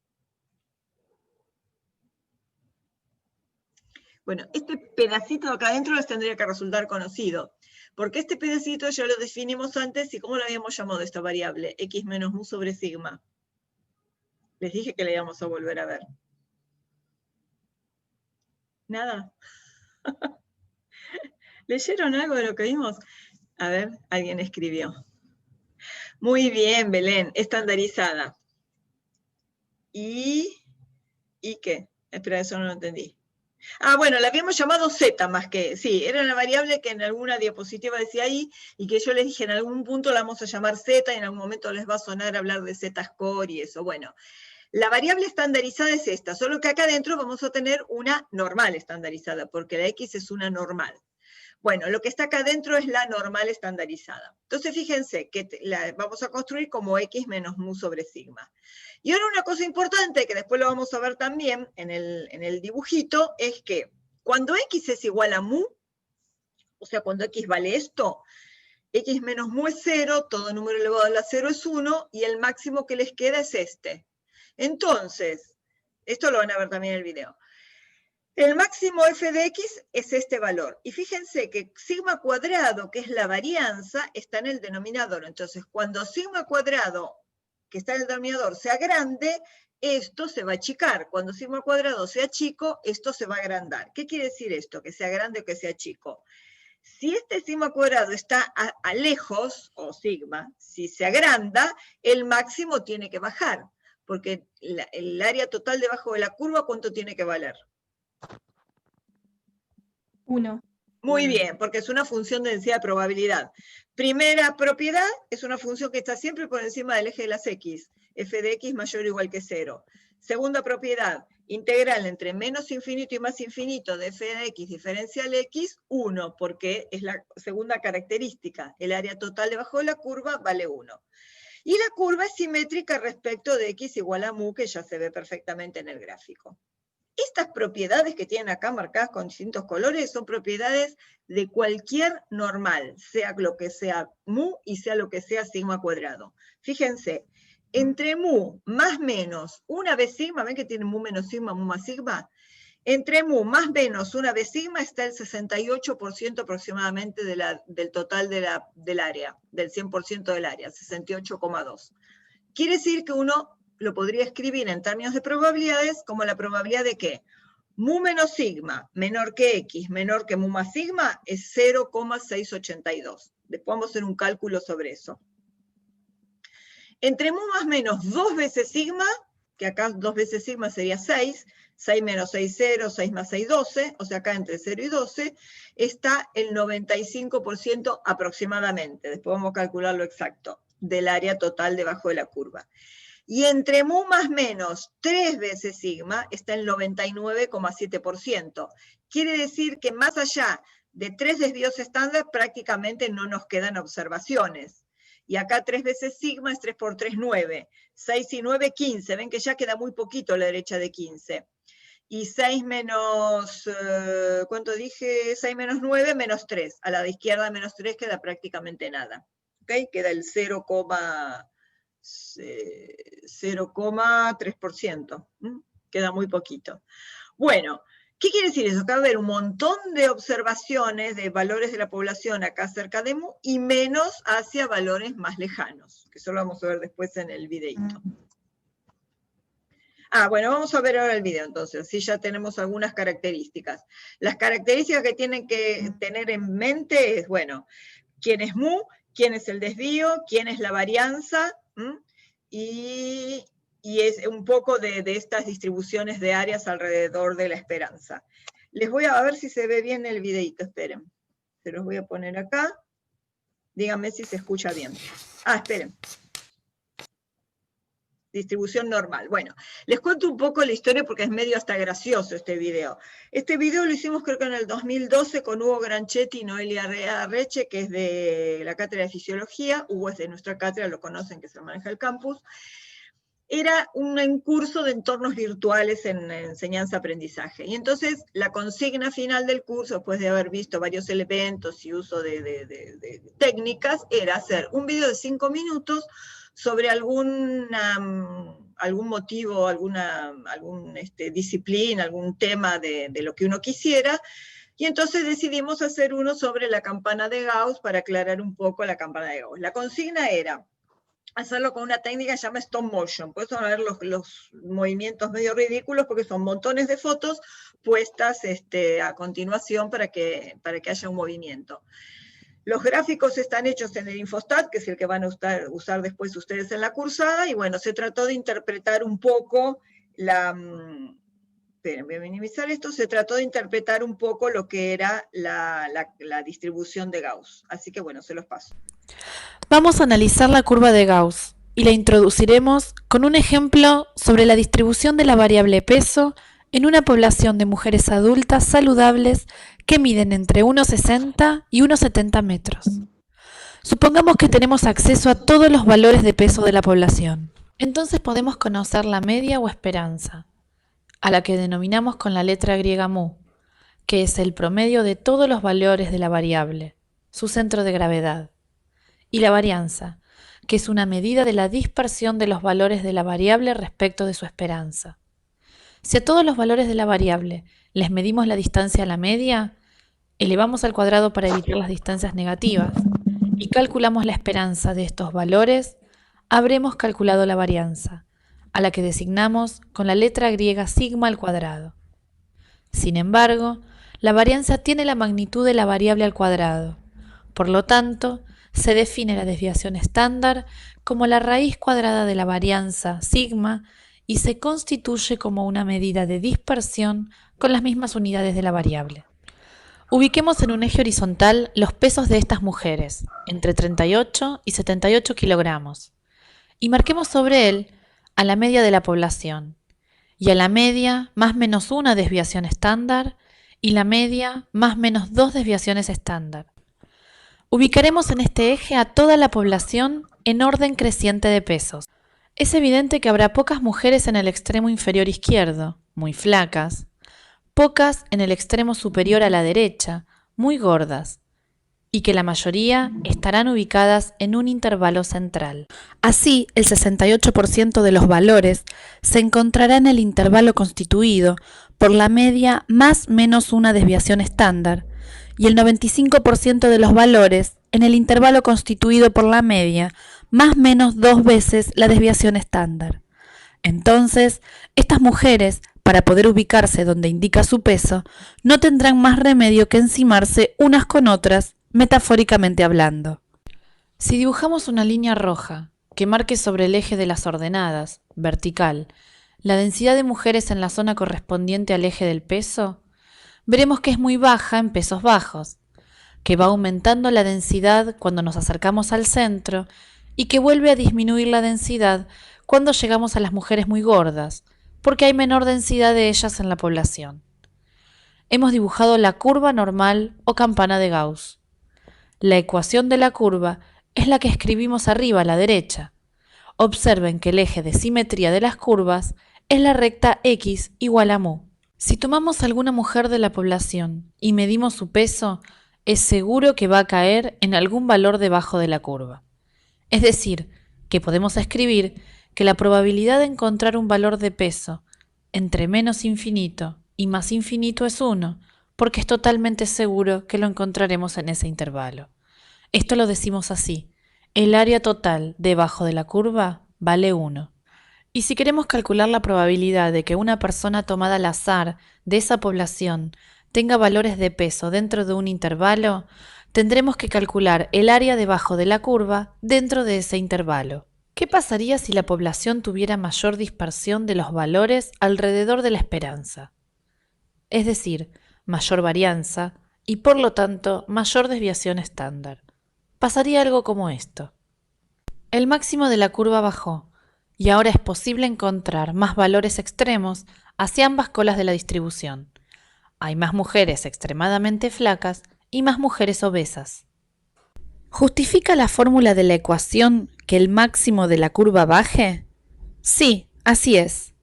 Bueno, este pedacito de acá adentro les tendría que resultar conocido, porque este pedacito ya lo definimos antes, y ¿cómo lo habíamos llamado esta variable? X menos mu sobre sigma. Les dije que le íbamos a volver a ver. ¿Nada? ¿Leyeron algo de lo que vimos? A ver, alguien escribió. Muy bien, Belén, estandarizada. ¿Y qué? Espera, eso no lo entendí. Ah, bueno, la habíamos llamado Z más que, sí, era la variable que en alguna diapositiva decía ahí, y que yo les dije en algún punto la vamos a llamar Z, y en algún momento les va a sonar hablar de Z-score y eso. Bueno, la variable estandarizada es esta, solo que acá adentro vamos a tener una normal estandarizada, porque la X es una normal. Bueno, lo que está acá adentro es la normal estandarizada. Entonces, fíjense que la vamos a construir como X menos mu sobre sigma. Y ahora una cosa importante, que después lo vamos a ver también en el dibujito, es que cuando X es igual a mu, o sea, cuando X vale esto, X menos mu es 0, todo número elevado a la 0 es 1, y el máximo que les queda es este. Entonces, esto lo van a ver también en el video. El máximo f de x es este valor. Y fíjense que sigma cuadrado, que es la varianza, está en el denominador. Entonces, cuando sigma cuadrado, que está en el denominador, sea grande, esto se va a achicar. Cuando sigma cuadrado sea chico, esto se va a agrandar. ¿Qué quiere decir esto? Que sea grande o que sea chico. Si este sigma cuadrado está a lejos, o sigma, si se agranda, el máximo tiene que bajar. Porque el área total debajo de la curva, ¿cuánto tiene que valer? 1. Muy bien, porque es una función de densidad de probabilidad. Primera propiedad, es una función que está siempre por encima del eje de las x, f de x mayor o igual que 0. Segunda propiedad, integral entre menos infinito y más infinito de f de x diferencial x, 1, porque es la segunda característica. El área total debajo de la curva vale 1. Y la curva es simétrica respecto de x igual a mu, que ya se ve perfectamente en el gráfico. Estas propiedades que tienen acá marcadas con distintos colores son propiedades de cualquier normal, sea lo que sea mu y sea lo que sea sigma cuadrado. Fíjense, entre mu más menos una vez sigma, ¿ven que tiene mu menos sigma, mu más sigma? Entre mu más menos una vez sigma está el 68% aproximadamente del total del área, del 100% del área, 68,2. Quiere decir que uno lo podría escribir en términos de probabilidades como la probabilidad de que mu menos sigma menor que x menor que mu más sigma es 0,682. Después vamos a hacer un cálculo sobre eso. Entre mu más menos 2 veces sigma, que acá 2 veces sigma sería 6, 6 menos 6, 0, 6 más 6, 12, o sea, acá entre 0 y 12, está el 95% aproximadamente, después vamos a calcular lo exacto, del área total debajo de la curva. Y entre mu más menos 3 veces sigma está el 99,7%. Quiere decir que más allá de 3 desvíos estándar prácticamente no nos quedan observaciones. Y acá 3 veces sigma es 3 por 3, 9. 6 y 9, 15. Ven que ya queda muy poquito a la derecha de 15. Y 6 menos, ¿cuánto dije? 6 menos 9, menos 3. A la de izquierda menos 3 queda prácticamente nada. ¿Okay? Queda el 0,3%. Queda muy poquito. Bueno, ¿qué quiere decir eso? Que va a haber un montón de observaciones de valores de la población acá cerca de mu y menos hacia valores más lejanos, que eso lo vamos a ver después en el videito. Bueno, vamos a ver ahora el video entonces, si ya tenemos algunas características. Las características que tienen que tener en mente es, bueno, quién es mu, quién es el desvío, quién es la varianza, y es un poco de estas distribuciones de áreas alrededor de la esperanza. Les voy a ver si se ve bien el videito, esperen. Se los voy a poner acá. Díganme si se escucha bien. Esperen. Distribución normal. Bueno, les cuento un poco la historia porque es medio hasta gracioso este video. Este video lo hicimos creo que en el 2012 con Hugo Granchetti y Noelia Arreche, que es de la cátedra de Fisiología. Hugo es de nuestra cátedra, lo conocen, que se maneja el campus. Era un curso de entornos virtuales en enseñanza-aprendizaje. Y entonces la consigna final del curso, después de haber visto varios elementos y uso de técnicas, era hacer un video de 5 minutos sobre algún motivo, alguna disciplina, algún tema de lo que uno quisiera. Y entonces decidimos hacer uno sobre la campana de Gauss para aclarar un poco la campana de Gauss. La consigna era hacerlo con una técnica que se llama stop motion. Por eso van a ver los movimientos medio ridículos, porque son montones de fotos puestas a continuación para que haya un movimiento. Los gráficos están hechos en el Infostat, que es el que van a usar después ustedes en la cursada, y bueno, se trató de interpretar un poco esperen, voy a minimizar esto, se trató de interpretar un poco lo que era la distribución de Gauss. Así que bueno, se los paso. Vamos a analizar la curva de Gauss y la introduciremos con un ejemplo sobre la distribución de la variable peso en una población de mujeres adultas saludables que miden entre 1,60 y 1,70 metros. Supongamos que tenemos acceso a todos los valores de peso de la población. Entonces podemos conocer la media o esperanza, a la que denominamos con la letra griega mu, que es el promedio de todos los valores de la variable, su centro de gravedad, y la varianza, que es una medida de la dispersión de los valores de la variable respecto de su esperanza. Si a todos los valores de la variable les medimos la distancia a la media, elevamos al cuadrado para evitar las distancias negativas y calculamos la esperanza de estos valores, habremos calculado la varianza, a la que designamos con la letra griega sigma al cuadrado. Sin embargo, la varianza tiene la magnitud de la variable al cuadrado. Por lo tanto, se define la desviación estándar como la raíz cuadrada de la varianza sigma y se constituye como una medida de dispersión con las mismas unidades de la variable. Ubiquemos en un eje horizontal los pesos de estas mujeres, entre 38 y 78 kilogramos, y marquemos sobre él a la media de la población, y a la media más menos una desviación estándar, y la media más menos 2 desviaciones estándar. Ubicaremos en este eje a toda la población en orden creciente de pesos. Es evidente que habrá pocas mujeres en el extremo inferior izquierdo, muy flacas, pocas en el extremo superior a la derecha, muy gordas, y que la mayoría estarán ubicadas en un intervalo central. Así, el 68% de los valores se encontrará en el intervalo constituido por la media más menos una desviación estándar, y el 95% de los valores en el intervalo constituido por la media más menos 2 veces la desviación estándar. Entonces, estas mujeres, para poder ubicarse donde indica su peso, no tendrán más remedio que encimarse unas con otras, metafóricamente hablando. Si dibujamos una línea roja que marque sobre el eje de las ordenadas, vertical, la densidad de mujeres en la zona correspondiente al eje del peso, veremos que es muy baja en pesos bajos, que va aumentando la densidad cuando nos acercamos al centro y que vuelve a disminuir la densidad cuando llegamos a las mujeres muy gordas, porque hay menor densidad de ellas en la población. Hemos dibujado la curva normal o campana de Gauss. La ecuación de la curva es la que escribimos arriba a la derecha. Observen que el eje de simetría de las curvas es la recta x igual a mu. Si tomamos alguna mujer de la población y medimos su peso, es seguro que va a caer en algún valor debajo de la curva. Es decir, que podemos escribir que la probabilidad de encontrar un valor de peso entre menos infinito y más infinito es 1, porque es totalmente seguro que lo encontraremos en ese intervalo. Esto lo decimos así: el área total debajo de la curva vale 1. Y si queremos calcular la probabilidad de que una persona tomada al azar de esa población tenga valores de peso dentro de un intervalo, tendremos que calcular el área debajo de la curva dentro de ese intervalo. ¿Qué pasaría si la población tuviera mayor dispersión de los valores alrededor de la esperanza? Es decir, mayor varianza y por lo tanto mayor desviación estándar. Pasaría algo como esto. El máximo de la curva bajó y ahora es posible encontrar más valores extremos hacia ambas colas de la distribución. Hay más mujeres extremadamente flacas y más mujeres obesas. ¿Justifica la fórmula de la ecuación que el máximo de la curva baje? Sí, así es.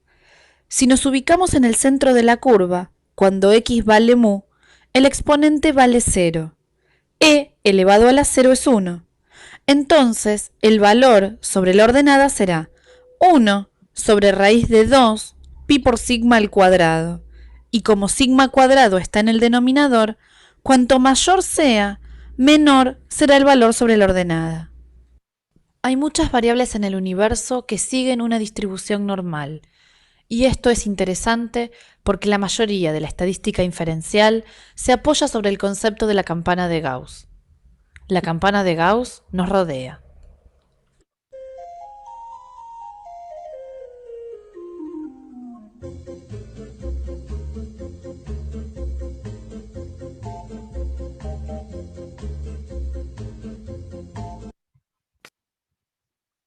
Si nos ubicamos en el centro de la curva, cuando x vale mu, el exponente vale 0. E elevado a la 0 es 1. Entonces, el valor sobre la ordenada será 1 sobre raíz de 2 pi por sigma al cuadrado. Y como sigma cuadrado está en el denominador, cuanto mayor sea, menor será el valor sobre la ordenada. Hay muchas variables en el universo que siguen una distribución normal. Y esto es interesante porque la mayoría de la estadística inferencial se apoya sobre el concepto de la campana de Gauss. La campana de Gauss nos rodea.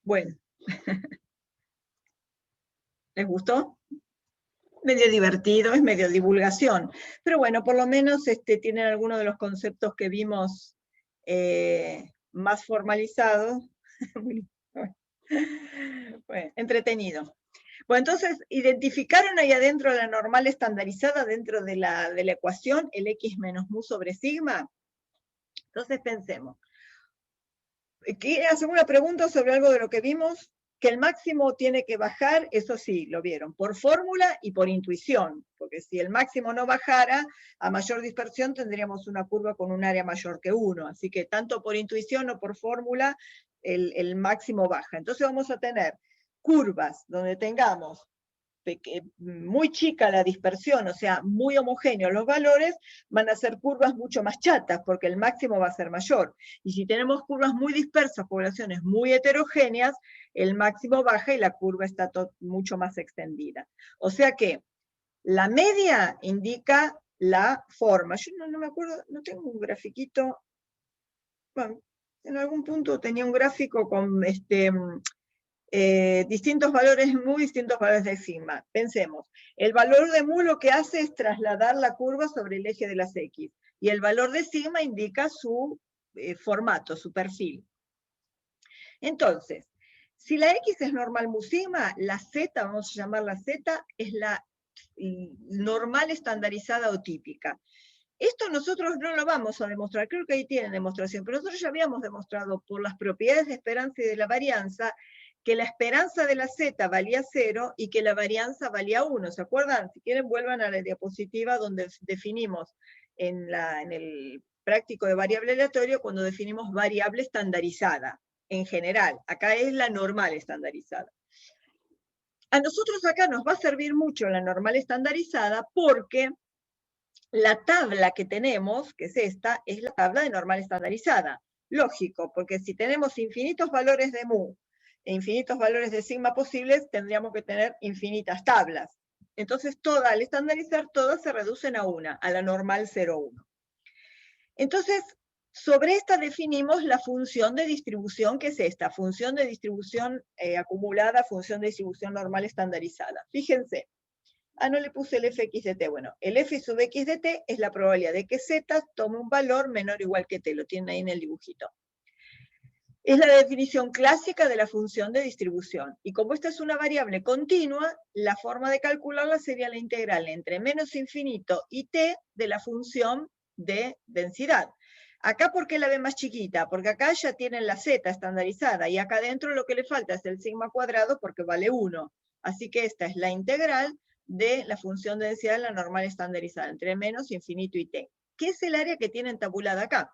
Bueno, ¿les gustó? Medio divertido, es medio divulgación. Pero bueno, por lo menos tienen algunos de los conceptos que vimos más formalizados. Bueno, entretenido. Bueno, entonces, identificaron ahí adentro la normal estandarizada dentro de la ecuación, el x menos mu sobre sigma. Entonces pensemos. ¿Quieren hacer una pregunta sobre algo de lo que vimos? Que el máximo tiene que bajar, eso sí, lo vieron, por fórmula y por intuición, porque si el máximo no bajara, a mayor dispersión tendríamos una curva con un área mayor que 1, así que tanto por intuición o por fórmula, el máximo baja. Entonces vamos a tener curvas donde tengamos muy chica la dispersión, o sea, muy homogéneos los valores, van a ser curvas mucho más chatas, porque el máximo va a ser mayor. Y si tenemos curvas muy dispersas, poblaciones muy heterogéneas, el máximo baja y la curva está mucho más extendida. O sea que la media indica la forma. Yo no me acuerdo, no tengo un grafiquito. Bueno, en algún punto tenía un gráfico con distintos valores mu, distintos valores de sigma. Pensemos, el valor de mu lo que hace es trasladar la curva sobre el eje de las x, y el valor de sigma indica su formato, su perfil. Entonces, si la x es normal mu sigma, la z, vamos a llamarla z, es la normal estandarizada o típica. Esto nosotros no lo vamos a demostrar, creo que ahí tienen demostración, pero nosotros ya habíamos demostrado por las propiedades de esperanza y de la varianza que la esperanza de la z valía 0 y que la varianza valía 1. ¿Se acuerdan? Si quieren, vuelvan a la diapositiva donde definimos en el práctico de variable aleatorio cuando definimos variable estandarizada en general. Acá es la normal estandarizada. A nosotros acá nos va a servir mucho la normal estandarizada porque la tabla que tenemos, que es esta, es la tabla de normal estandarizada. Lógico, porque si tenemos infinitos valores de mu e infinitos valores de sigma posibles, tendríamos que tener infinitas tablas. Entonces, al estandarizar, todas se reducen a una, a la normal 0,1. Entonces, sobre esta definimos la función de distribución, que es esta, función de distribución acumulada, función de distribución normal estandarizada. Fíjense. No le puse el fx de t. Bueno, el f sub x de t es la probabilidad de que z tome un valor menor o igual que t. Lo tienen ahí en el dibujito. Es la definición clásica de la función de distribución. Y como esta es una variable continua, la forma de calcularla sería la integral entre menos infinito y t de la función de densidad. Acá, ¿por qué la ven más chiquita? Porque acá ya tienen la z estandarizada, y acá adentro lo que le falta es el sigma cuadrado porque vale 1. Así que esta es la integral de la función de densidad de la normal estandarizada, entre menos infinito y t. ¿Qué es el área que tienen tabulada acá?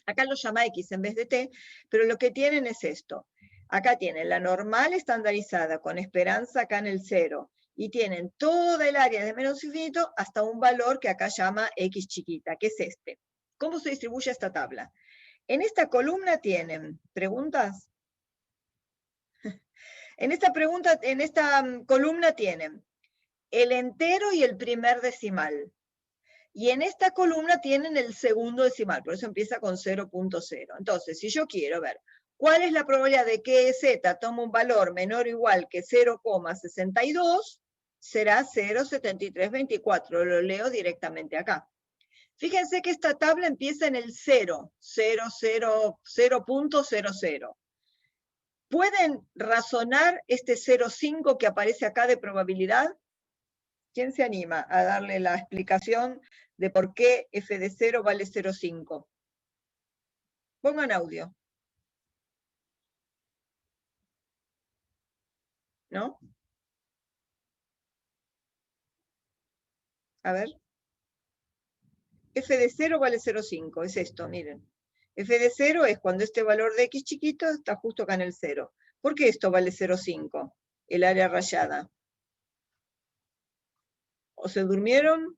Acá lo llama x en vez de t, pero lo que tienen es esto. Acá tienen la normal estandarizada con esperanza acá en el 0, y tienen toda el área de menos infinito hasta un valor que acá llama x chiquita, que es este. ¿Cómo se distribuye esta tabla? En esta columna tienen, ¿preguntas? En esta columna tienen el entero y el primer decimal. Y en esta columna tienen el segundo decimal, por eso empieza con 0.0. Entonces, si yo quiero ver cuál es la probabilidad de que z tome un valor menor o igual que 0,62, será 0,7324. Lo leo directamente acá. Fíjense que esta tabla empieza en el 0.00. ¿Pueden razonar este 0,5 que aparece acá de probabilidad? ¿Quién se anima a darle la explicación de por qué f de 0 vale 0,5? Pongan audio. ¿No? A ver. F de 0 vale 0,5, es esto, miren. F de 0 es cuando este valor de x chiquito está justo acá en el 0. ¿Por qué esto vale 0,5? El área rayada. ¿O se durmieron?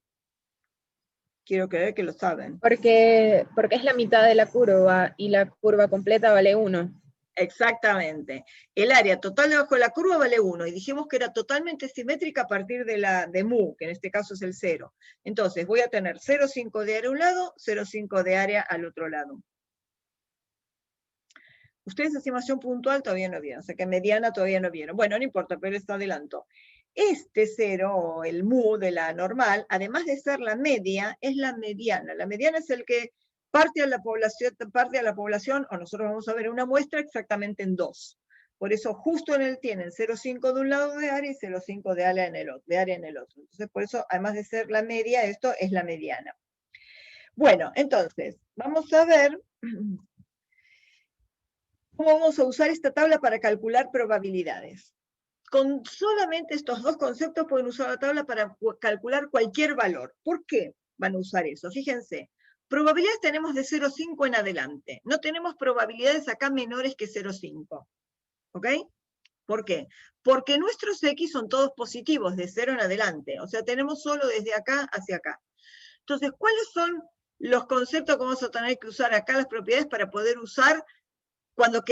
Quiero creer que lo saben. Porque es la mitad de la curva y la curva completa vale 1. Exactamente. El área total debajo de la curva vale 1, y dijimos que era totalmente simétrica a partir de mu, que en este caso es el 0. Entonces voy a tener 0,5 de área a un lado, 0,5 de área al otro lado. Ustedes estimación puntual todavía no vieron, o sea que mediana todavía no vieron. Bueno, no importa, pero les adelanto. Este 0, o el mu de la normal, además de ser la media, es la mediana. La mediana es el que parte a la población, o nosotros vamos a ver una muestra exactamente en 2. Por eso justo en él tienen 0,5 de un lado de área y 0,5 de área en el otro. Entonces, por eso, además de ser la media, esto es la mediana. Bueno, entonces, vamos a ver cómo vamos a usar esta tabla para calcular probabilidades. Con solamente estos dos conceptos pueden usar la tabla para calcular cualquier valor. ¿Por qué van a usar eso? Fíjense, probabilidades tenemos de 0,5 en adelante. No tenemos probabilidades acá menores que 0,5. ¿Ok? ¿Por qué? Porque nuestros x son todos positivos, de 0 en adelante. O sea, tenemos solo desde acá hacia acá. Entonces, ¿cuáles son los conceptos que vamos a tener que usar acá, las propiedades, para poder usar cuando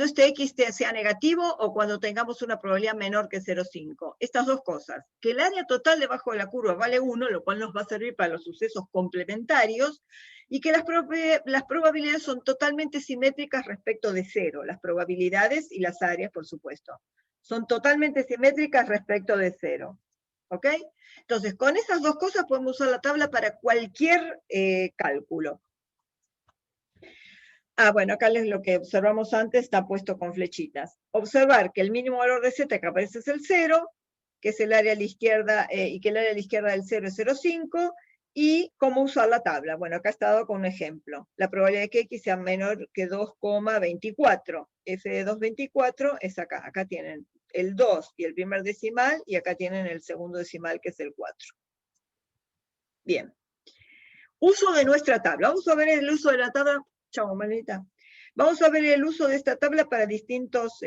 este x sea negativo o cuando tengamos una probabilidad menor que 0,5? Estas dos cosas. Que el área total debajo de la curva vale 1, lo cual nos va a servir para los sucesos complementarios, y que las probabilidades son totalmente simétricas respecto de 0. Las probabilidades y las áreas, por supuesto, son totalmente simétricas respecto de 0. ¿Ok? Entonces, con esas dos cosas podemos usar la tabla para cualquier cálculo. Bueno, acá lo que observamos antes está puesto con flechitas. Observar que el mínimo valor de z que aparece es el 0, que es el área a la izquierda, y que el área a la izquierda del 0 es 0,5, y cómo usar la tabla. Bueno, acá está dado con un ejemplo. La probabilidad de que x sea menor que 2,24. F de 2,24 es acá. Acá tienen el 2 y el primer decimal, y acá tienen el segundo decimal, que es el 4. Bien. Uso de nuestra tabla. Vamos a ver el uso de la tabla. Chau, Malita. Vamos a ver el uso de esta tabla para distintos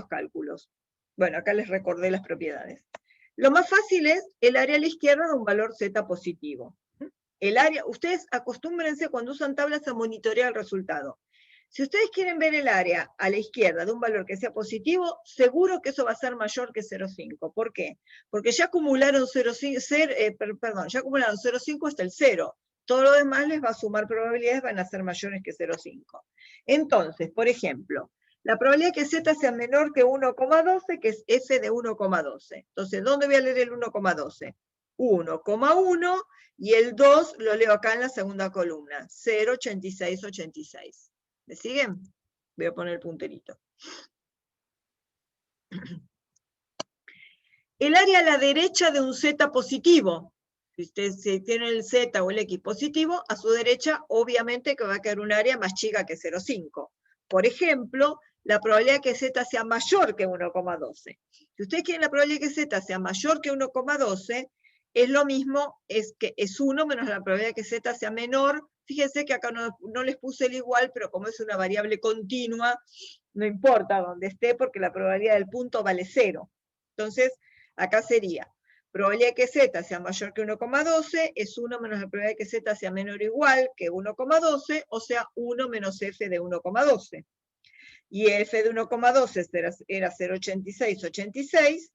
cálculos. Bueno, acá les recordé las propiedades. Lo más fácil es el área a la izquierda de un valor z positivo. El área, ustedes acostúmbrense cuando usan tablas a monitorear el resultado. Si ustedes quieren ver el área a la izquierda de un valor que sea positivo, seguro que eso va a ser mayor que 0,5. ¿Por qué? Porque ya acumularon 0,5 hasta el 0. Todo lo demás les va a sumar probabilidades, van a ser mayores que 0,5. Entonces, por ejemplo, la probabilidad de que z sea menor que 1,12, que es f de 1,12. Entonces, ¿dónde voy a leer el 1,12? 1,1, y el 2 lo leo acá en la segunda columna, 0,8686. ¿Me siguen? Voy a poner el punterito. El área a la derecha de un z positivo. Si ustedes tienen el z o el x positivo, a su derecha obviamente que va a quedar un área más chica que 0,5. Por ejemplo, la probabilidad de que z sea mayor que 1,12. Si ustedes quieren la probabilidad de que z sea mayor que 1,12, es lo mismo, es 1 menos la probabilidad de que z sea menor. Fíjense que acá no les puse el igual, pero como es una variable continua, no importa dónde esté, porque la probabilidad del punto vale 0. Entonces, acá sería, probabilidad de que z sea mayor que 1,12 es 1 menos la probabilidad de que z sea menor o igual que 1,12, o sea, 1 menos f de 1,12. Y f de 1,12 era 0,8686,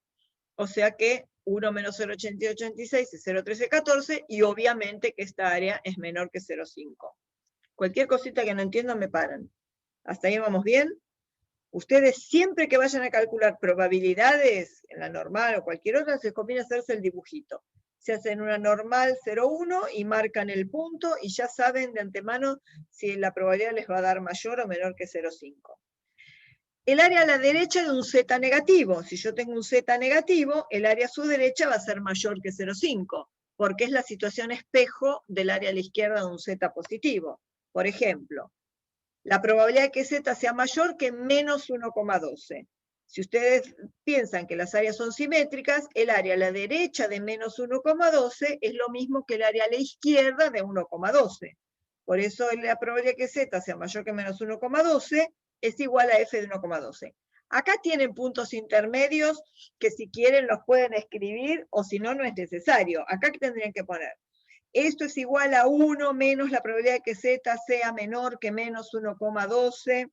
o sea que 1 menos 0,8686 es 0,1314, y obviamente que esta área es menor que 0,5. Cualquier cosita que no entiendan me paran. ¿Hasta ahí vamos bien? Ustedes siempre que vayan a calcular probabilidades, en la normal o cualquier otra, se conviene hacerse el dibujito. Se hacen una normal 0,1 y marcan el punto, y ya saben de antemano si la probabilidad les va a dar mayor o menor que 0,5. El área a la derecha de un z negativo. Si yo tengo un z negativo, el área a su derecha va a ser mayor que 0,5, porque es la situación espejo del área a la izquierda de un z positivo. Por ejemplo, la probabilidad de que z sea mayor que menos 1,12. Si ustedes piensan que las áreas son simétricas, el área a la derecha de menos 1,12 es lo mismo que el área a la izquierda de 1,12. Por eso la probabilidad de que z sea mayor que menos 1,12 es igual a f de 1,12. Acá tienen puntos intermedios que si quieren los pueden escribir, o si no, no es necesario. Acá ¿qué tendrían que poner? Esto es igual a 1 menos la probabilidad de que z sea menor que menos 1,12,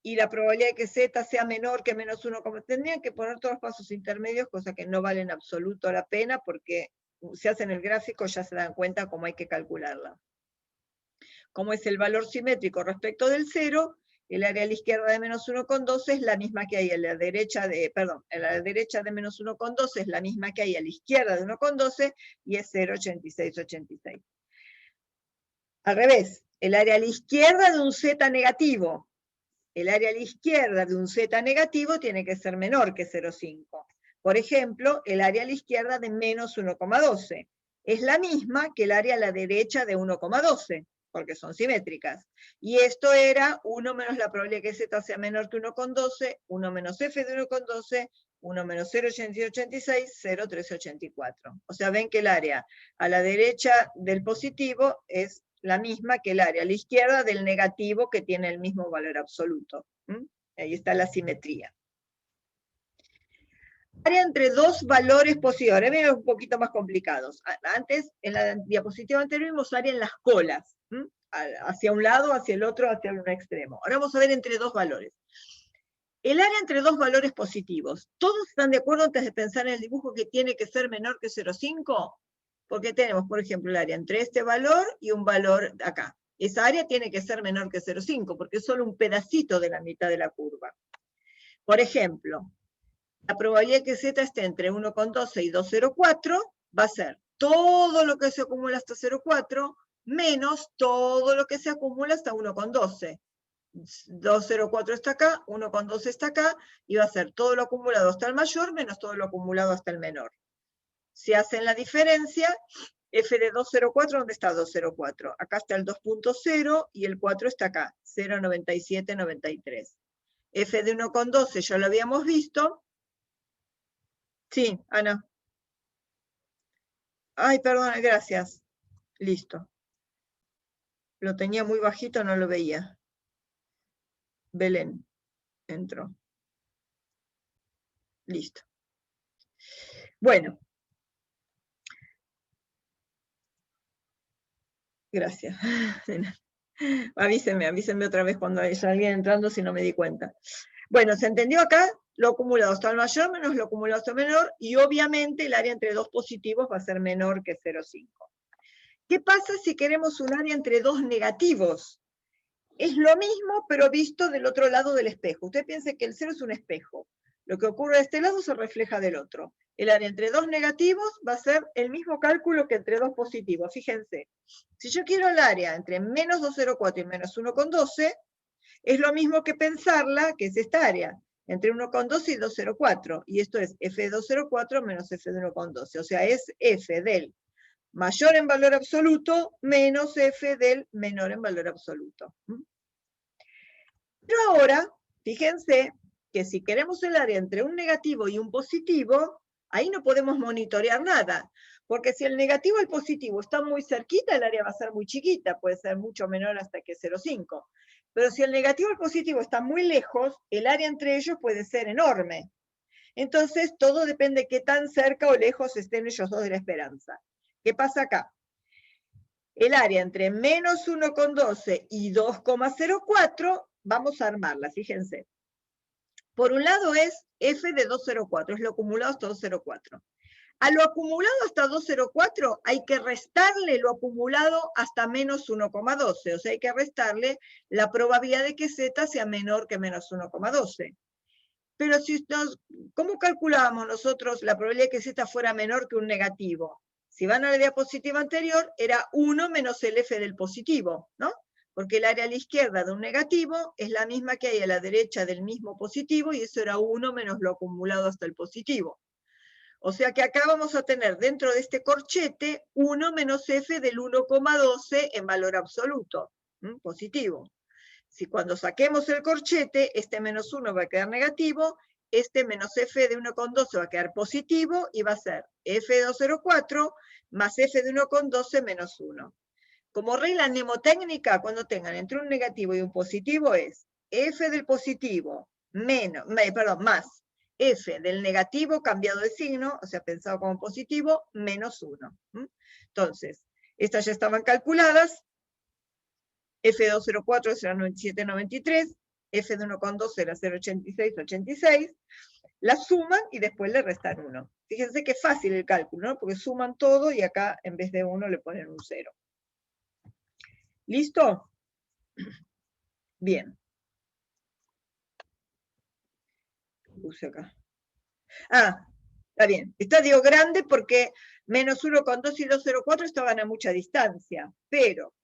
y la probabilidad de que z sea menor que menos 1,12. Tendrían que poner todos los pasos intermedios, cosa que no valen en absoluto la pena, porque si hacen el gráfico ya se dan cuenta cómo hay que calcularla. Como es el valor simétrico respecto del 0, el área a la izquierda de menos 1,12 es la misma que hay a la derecha de, en la derecha de menos 1,12 es la misma que hay a la izquierda de 1,12, y es 0,8686. Al revés, el área a la izquierda de un z negativo. El área a la izquierda de un z negativo tiene que ser menor que 0,5. Por ejemplo, el área a la izquierda de menos 1,12 es la misma que el área a la derecha de 1,12. Porque son simétricas. Y esto era 1 menos la probabilidad de que z sea menor que 1,12, 1 menos f de 1,12, 1 menos 0,8886, 0,1384. O sea, ven que el área a la derecha del positivo es la misma que el área a la izquierda del negativo, que tiene el mismo valor absoluto. Ahí está la simetría. Área entre dos valores positivos. Ahora vienen un poquito más complicados. Antes, en la diapositiva anterior, vimos área en las colas. Hacia un lado, hacia el otro, hacia un extremo. Ahora vamos a ver entre dos valores. El área entre dos valores positivos. ¿Todos están de acuerdo antes de pensar en el dibujo que tiene que ser menor que 0,5? Porque tenemos, por ejemplo, el área entre este valor y un valor acá. Esa área tiene que ser menor que 0,5, porque es solo un pedacito de la mitad de la curva. Por ejemplo, la probabilidad de que z esté entre 1,12 y 2,04 va a ser todo lo que se acumula hasta 0,4 menos todo lo que se acumula hasta 1,12. 2,04 está acá, 1,12 está acá, y va a ser todo lo acumulado hasta el mayor menos todo lo acumulado hasta el menor. Si hacen la diferencia, f de 2,04, ¿dónde está 2,04? Acá está el 2,0 y el 4 está acá, 0,9793. F de 1,12 ya lo habíamos visto. Sí, Ana. Ay, perdón, gracias. Listo. Lo tenía muy bajito, no lo veía. Belén entró. Listo. Bueno. Gracias. Avísenme otra vez cuando haya alguien entrando si no me di cuenta. Bueno, ¿se entendió acá? Lo acumulado hasta el mayor menos lo acumulado hasta el menor, y obviamente el área entre dos positivos va a ser menor que 0,5. ¿Qué pasa si queremos un área entre dos negativos? Es lo mismo, pero visto del otro lado del espejo. Usted piense que el 0 es un espejo. Lo que ocurre de este lado se refleja del otro. El área entre dos negativos va a ser el mismo cálculo que entre dos positivos. Fíjense, si yo quiero el área entre menos 2,04 y menos 1,12, es lo mismo que pensarla, que es esta área, entre 1,12 y 2,04. Y esto es f de 2,04 menos f de 1,12. O sea, es f del mayor en valor absoluto menos f del menor en valor absoluto. Pero ahora, fíjense que si queremos el área entre un negativo y un positivo, Ahí no podemos monitorear nada, porque si el negativo y el positivo están muy cerquita, el área va a ser muy chiquita, puede ser mucho menor hasta que 0,5. Pero si el negativo y el positivo están muy lejos, el área entre ellos puede ser enorme. Entonces, todo depende de qué tan cerca o lejos estén ellos dos de la esperanza. ¿Qué pasa acá? El área entre menos 1,12 y 2,04, vamos a armarla, fíjense. Por un lado es F de 2,04, es lo acumulado hasta 2,04. A lo acumulado hasta 2,04 hay que restarle lo acumulado hasta menos 1,12, o sea, hay que restarle la probabilidad de que Z sea menor que menos 1,12. Pero si ¿cómo calculábamos nosotros la probabilidad de que Z fuera menor que un negativo? Si van a la diapositiva anterior, era 1 menos el F del positivo, ¿no? Porque el área a la izquierda de un negativo es la misma que hay a la derecha del mismo positivo, y eso era 1 menos lo acumulado hasta el positivo. O sea que acá vamos a tener dentro de este corchete 1 menos F del 1,12 en valor absoluto, positivo. Si cuando saquemos el corchete, este menos 1 va a quedar negativo, este menos F de 1,12 va a quedar positivo, y va a ser F de 2,04 más F de 1,12 menos 1. Como regla mnemotécnica, cuando tengan entre un negativo y un positivo, es F del positivo más F del negativo cambiado de signo, o sea, pensado como positivo, menos 1. Entonces, estas ya estaban calculadas. F de 2,04 será 97,93, F de 1,2 será 0,86,86, la suman y después le restan 1. Fíjense que es fácil el cálculo, ¿no? Porque suman todo y acá en vez de 1 le ponen un 0. ¿Listo? Bien. Puse acá. Ah, está bien. Está digo grande porque menos 1,2 y 2,04 estaban a mucha distancia, pero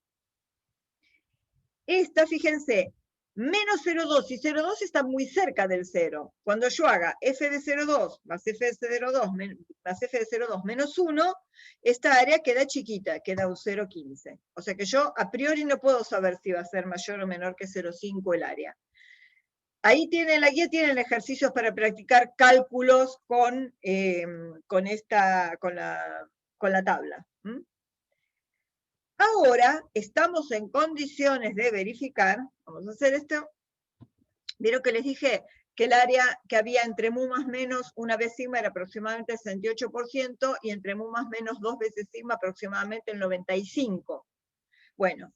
esta, fíjense, menos 0,2 y 0,2 están muy cerca del 0. Cuando yo haga f de 0,2 más f de 0,2 más f de 0,2 menos 1, esta área queda chiquita, queda un 0,15. O sea que yo a priori no puedo saber si va a ser mayor o menor que 0,5 el área. Ahí tienen, la guía tienen ejercicios para practicar cálculos con la tabla. Ahora estamos en condiciones de verificar, vamos a hacer esto. Vieron que les dije que el área que había entre mu más menos una vez sigma era aproximadamente el 68%, y entre mu más menos 2 veces sigma aproximadamente el 95%. Bueno,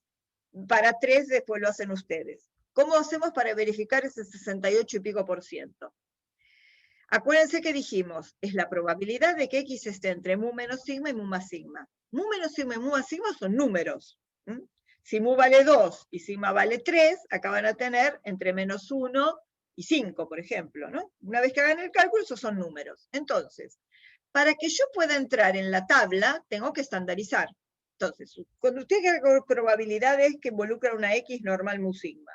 para 3 después lo hacen ustedes. ¿Cómo hacemos para verificar ese 68 y pico %? Acuérdense que dijimos, es la probabilidad de que X esté entre mu menos sigma y mu más sigma. Mu menos sigma y mu más sigma son números. Si mu vale 2 y sigma vale 3, acá van a tener entre menos 1 y 5, por ejemplo, ¿no? Una vez que hagan el cálculo, esos son números. Entonces, para que yo pueda entrar en la tabla, tengo que estandarizar. Entonces, cuando usted haga probabilidades que involucran una X normal mu sigma,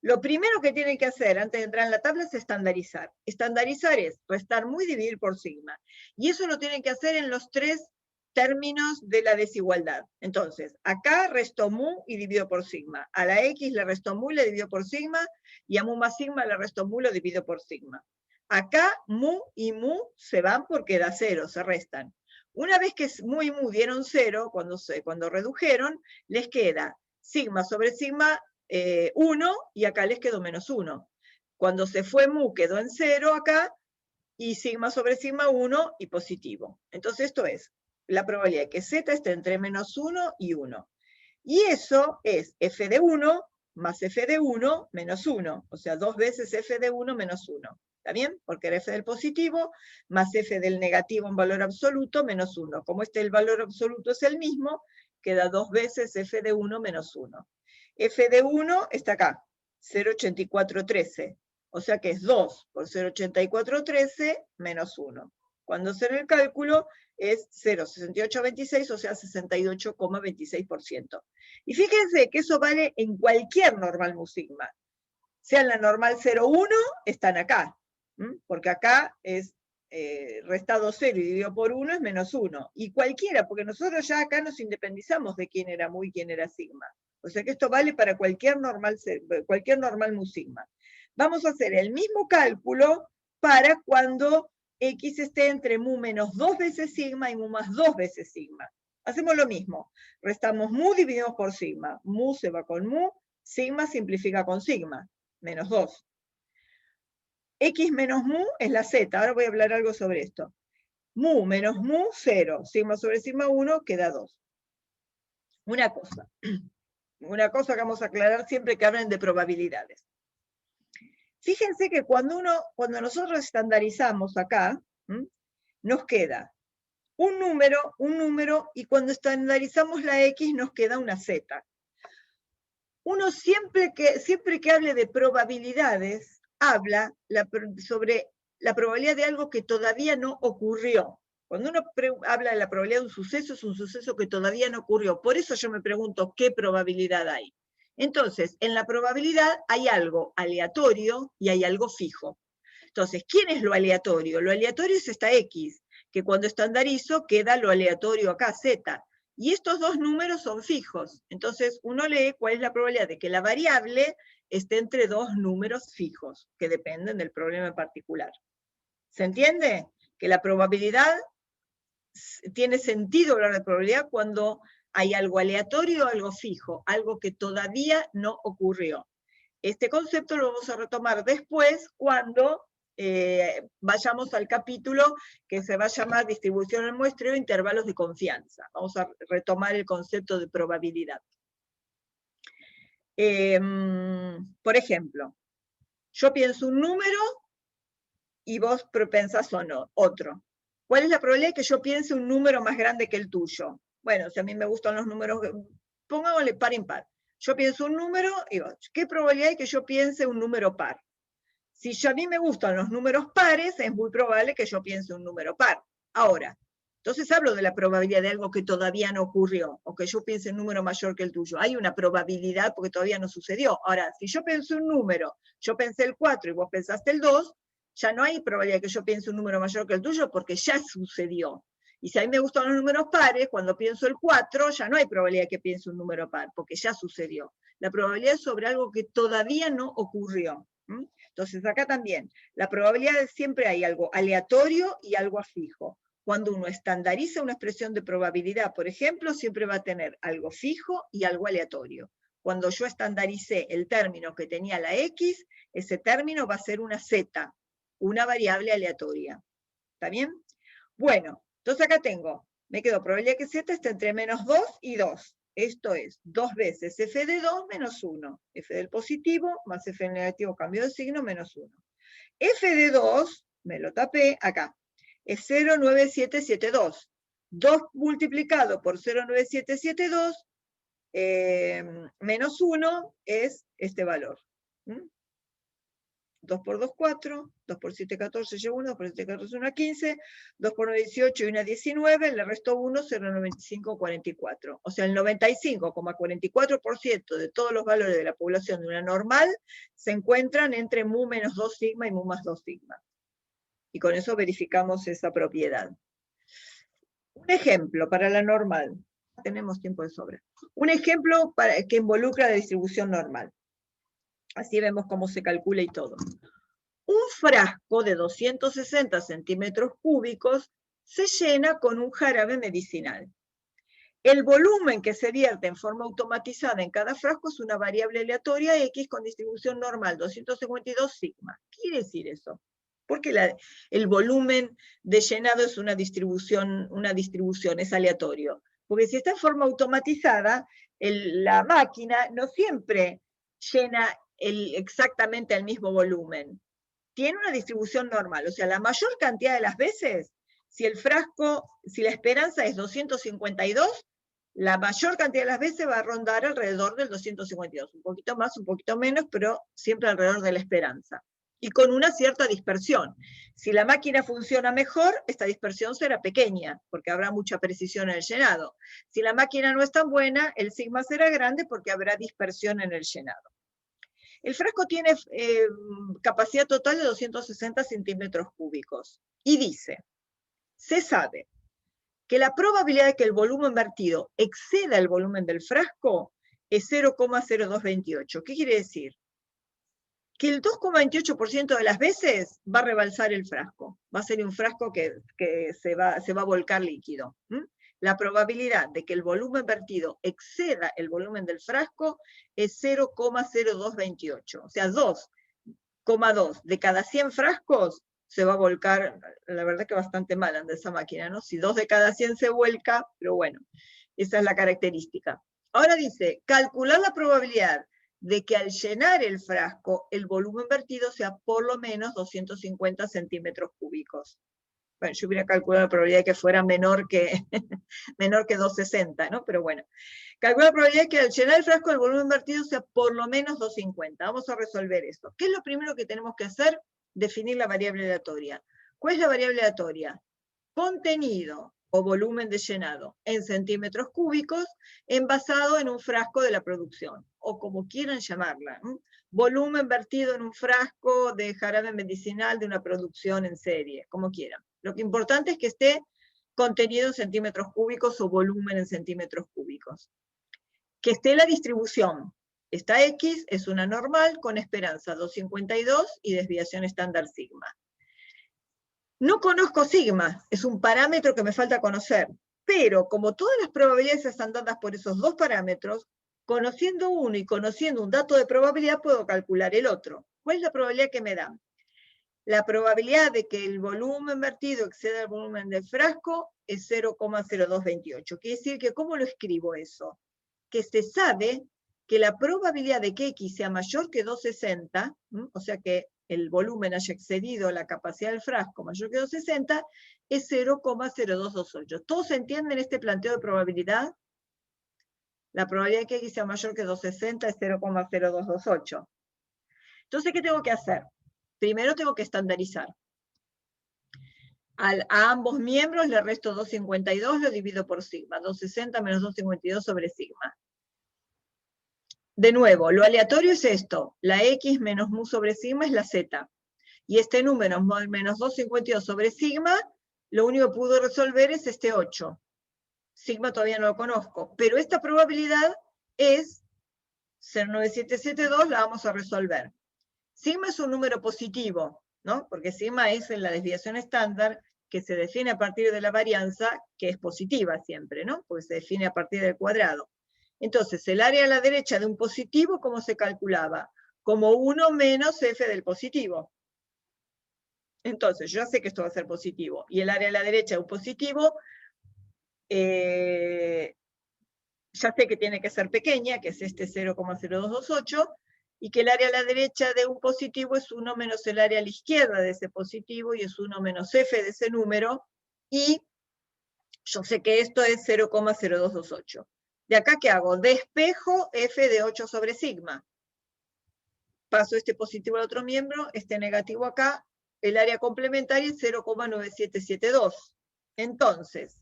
lo primero que tienen que hacer antes de entrar en la tabla es estandarizar. Estandarizar es restar mu y dividir por sigma. Y eso lo tienen que hacer en los 3 términos de la desigualdad. Entonces, acá resto mu y divido por sigma. A la X le resto mu y le divido por sigma. Y a mu más sigma le resto mu y lo divido por sigma. Acá mu y mu se van porque da 0, se restan. Una vez que mu y mu dieron 0, cuando redujeron, les queda sigma sobre sigma 1, y acá les quedó menos 1. Cuando se fue mu quedó en 0 acá, y sigma sobre sigma 1 y positivo. Entonces esto es la probabilidad de que Z esté entre menos 1 y 1. Y eso es f de 1 más f de 1 menos 1. O sea, 2 veces f de 1 menos 1. ¿Está bien? Porque era f del positivo más f del negativo en valor absoluto menos 1. Como el valor absoluto es el mismo, queda 2 veces f de 1 menos 1. F de 1 está acá, 0,8413. O sea que es 2 por 0,8413 menos 1. Cuando hacen el cálculo es 0,6826, o sea 68,26%. Y fíjense que eso vale en cualquier normal mu sigma. Sea en la normal 0,1, están acá. Porque acá es restado 0 y dividido por 1 es menos 1. Y cualquiera, porque nosotros ya acá nos independizamos de quién era mu y quién era sigma. O sea que esto vale para cualquier normal mu sigma. Vamos a hacer el mismo cálculo para cuando X esté entre mu menos 2 veces sigma y mu más 2 veces sigma. Hacemos lo mismo. Restamos mu, dividimos por sigma. Mu se va con mu, sigma simplifica con sigma, menos 2. X menos mu es la z. Ahora voy a hablar algo sobre esto. Mu menos mu, 0. Sigma sobre sigma 1 queda 2. Una cosa que vamos a aclarar siempre que hablen de probabilidades. Fíjense que cuando nosotros estandarizamos acá, nos queda un número, y cuando estandarizamos la X nos queda una Z. Uno siempre que hable de probabilidades, habla sobre la probabilidad de algo que todavía no ocurrió. Cuando uno habla de la probabilidad de un suceso, es un suceso que todavía no ocurrió. Por eso yo me pregunto, ¿qué probabilidad hay? Entonces, en la probabilidad hay algo aleatorio y hay algo fijo. Entonces, ¿quién es lo aleatorio? Lo aleatorio es esta X, que cuando estandarizo queda lo aleatorio acá, Z. Y estos dos números son fijos. Entonces, uno lee cuál es la probabilidad de que la variable esté entre dos números fijos, que dependen del problema en particular. ¿Se entiende? Que la probabilidad, tiene sentido hablar de probabilidad cuando hay algo aleatorio o algo fijo, algo que todavía no ocurrió. Este concepto lo vamos a retomar después cuando vayamos al capítulo que se va a llamar distribución en muestreo e intervalos de confianza. Vamos a retomar el concepto de probabilidad. Por ejemplo, yo pienso un número y vos pensás otro. ¿Cuál es la probabilidad de que yo piense un número más grande que el tuyo? Bueno, si a mí me gustan los números, pongámosle par impar. Yo pienso un número y vos, ¿qué probabilidad hay que yo piense un número par? Si a mí me gustan los números pares, es muy probable que yo piense un número par. Ahora, entonces hablo de la probabilidad de algo que todavía no ocurrió, o que yo piense un número mayor que el tuyo. Hay una probabilidad porque todavía no sucedió. Ahora, si yo pensé un número, yo pensé el 4 y vos pensaste el 2, ya no hay probabilidad que yo piense un número mayor que el tuyo porque ya sucedió. Y si a mí me gustan los números pares, cuando pienso el 4, ya no hay probabilidad que piense un número par, porque ya sucedió. La probabilidad es sobre algo que todavía no ocurrió. Entonces acá también, la probabilidad es siempre hay algo aleatorio y algo fijo. Cuando uno estandariza una expresión de probabilidad, por ejemplo, siempre va a tener algo fijo y algo aleatorio. Cuando yo estandaricé el término que tenía la X, ese término va a ser una Z, una variable aleatoria. ¿Está bien? Bueno, entonces acá me quedo probabilidad que Z está entre menos 2 y 2. Esto es 2 veces f de 2 menos 1. F del positivo más f del negativo, cambio de signo, menos 1. F de 2, me lo tapé acá, es 09772. 2 multiplicado por 09772 menos 1 es este valor. 2 por 2, 4, 2 por 7, 14, y 1, 2 por 7, 14, 1, 15, 2 por 9, 18 y 1, 19, le resto 1, 0,95, 44. O sea, el 95,44% de todos los valores de la población de una normal se encuentran entre mu menos 2 sigma y mu más 2 sigma. Y con eso verificamos esa propiedad. Un ejemplo para la normal. Tenemos tiempo de sobra. Un ejemplo que involucra la distribución normal. Así vemos cómo se calcula y todo. Un frasco de 260 centímetros cúbicos se llena con un jarabe medicinal. El volumen que se vierte en forma automatizada en cada frasco es una variable aleatoria X con distribución normal, 252 sigma. ¿Qué quiere decir eso? Porque el volumen de llenado es una distribución, es aleatorio. Porque si está en forma automatizada, la máquina no siempre llena exactamente el mismo volumen. Tiene una distribución normal, o sea, la mayor cantidad de las veces, si la esperanza es 252, la mayor cantidad de las veces va a rondar alrededor del 252, un poquito más, un poquito menos, pero siempre alrededor de la esperanza. Y con una cierta dispersión. Si la máquina funciona mejor, esta dispersión será pequeña, porque habrá mucha precisión en el llenado. Si la máquina no es tan buena, el sigma será grande porque habrá dispersión en el llenado. El frasco tiene capacidad total de 260 centímetros cúbicos. Y dice, se sabe que la probabilidad de que el volumen vertido exceda el volumen del frasco es 0,0228. ¿Qué quiere decir? que el 2,28% de las veces va a rebalsar el frasco. Va a ser un frasco que se va a volcar líquido. La probabilidad de que el volumen vertido exceda el volumen del frasco es 0,0228. O sea, 2,2 de cada 100 frascos se va a volcar. La verdad que bastante mal anda esa máquina, ¿no? Si 2 de cada 100 se vuelca, pero bueno, esa es la característica. Ahora dice, calcular la probabilidad de que al llenar el frasco, el volumen vertido sea por lo menos 250 centímetros cúbicos. Bueno, yo hubiera calculado la probabilidad de que fuera menor que 260, ¿no? Pero bueno. Calcula la probabilidad de que al llenar el frasco el volumen vertido sea por lo menos 250. Vamos a resolver esto. ¿Qué es lo primero que tenemos que hacer? Definir la variable aleatoria. ¿Cuál es la variable aleatoria? Contenido o volumen de llenado en centímetros cúbicos envasado en un frasco de la producción, o como quieran llamarla. Volumen vertido en un frasco de jarabe medicinal de una producción en serie, como quieran. Lo que importante es que esté contenido en centímetros cúbicos o volumen en centímetros cúbicos. Que esté la distribución. Esta X es una normal con esperanza 252 y desviación estándar sigma. No conozco sigma, es un parámetro que me falta conocer, pero como todas las probabilidades están dadas por esos dos parámetros, conociendo uno y conociendo un dato de probabilidad puedo calcular el otro. ¿Cuál es la probabilidad que me da? La probabilidad de que el volumen vertido exceda el volumen del frasco es 0,0228. Quiere decir que, ¿cómo lo escribo eso? Que se sabe que la probabilidad de que X sea mayor que 260, o sea que el volumen haya excedido la capacidad del frasco mayor que 260, es 0,0228. ¿Todos entienden este planteo de probabilidad? La probabilidad de que X sea mayor que 260 es 0,0228. Entonces, ¿qué tengo que hacer? Primero tengo que estandarizar. A ambos miembros le resto 252, lo divido por sigma. 260 menos 252 sobre sigma. De nuevo, lo aleatorio es esto. La X menos mu sobre sigma es la Z. Y este número menos 252 sobre sigma, lo único que pudo resolver es este 8. Sigma todavía no lo conozco. Pero esta probabilidad es 0,9772, la vamos a resolver. Sigma es un número positivo, ¿no? Porque sigma es en la desviación estándar que se define a partir de la varianza, que es positiva siempre, ¿no? Porque se define a partir del cuadrado. Entonces, el área a la derecha de un positivo, ¿cómo se calculaba? Como 1 menos f del positivo. Entonces, yo ya sé que esto va a ser positivo. Y el área a la derecha de un positivo, ya sé que tiene que ser pequeña, que es este 0,0228, y que el área a la derecha de un positivo es 1 menos el área a la izquierda de ese positivo, y es 1 menos f de ese número, y yo sé que esto es 0,0228. De acá, ¿qué hago? Despejo f de 8 sobre sigma. Paso este positivo al otro miembro, este negativo acá, el área complementaria es 0,9772. Entonces,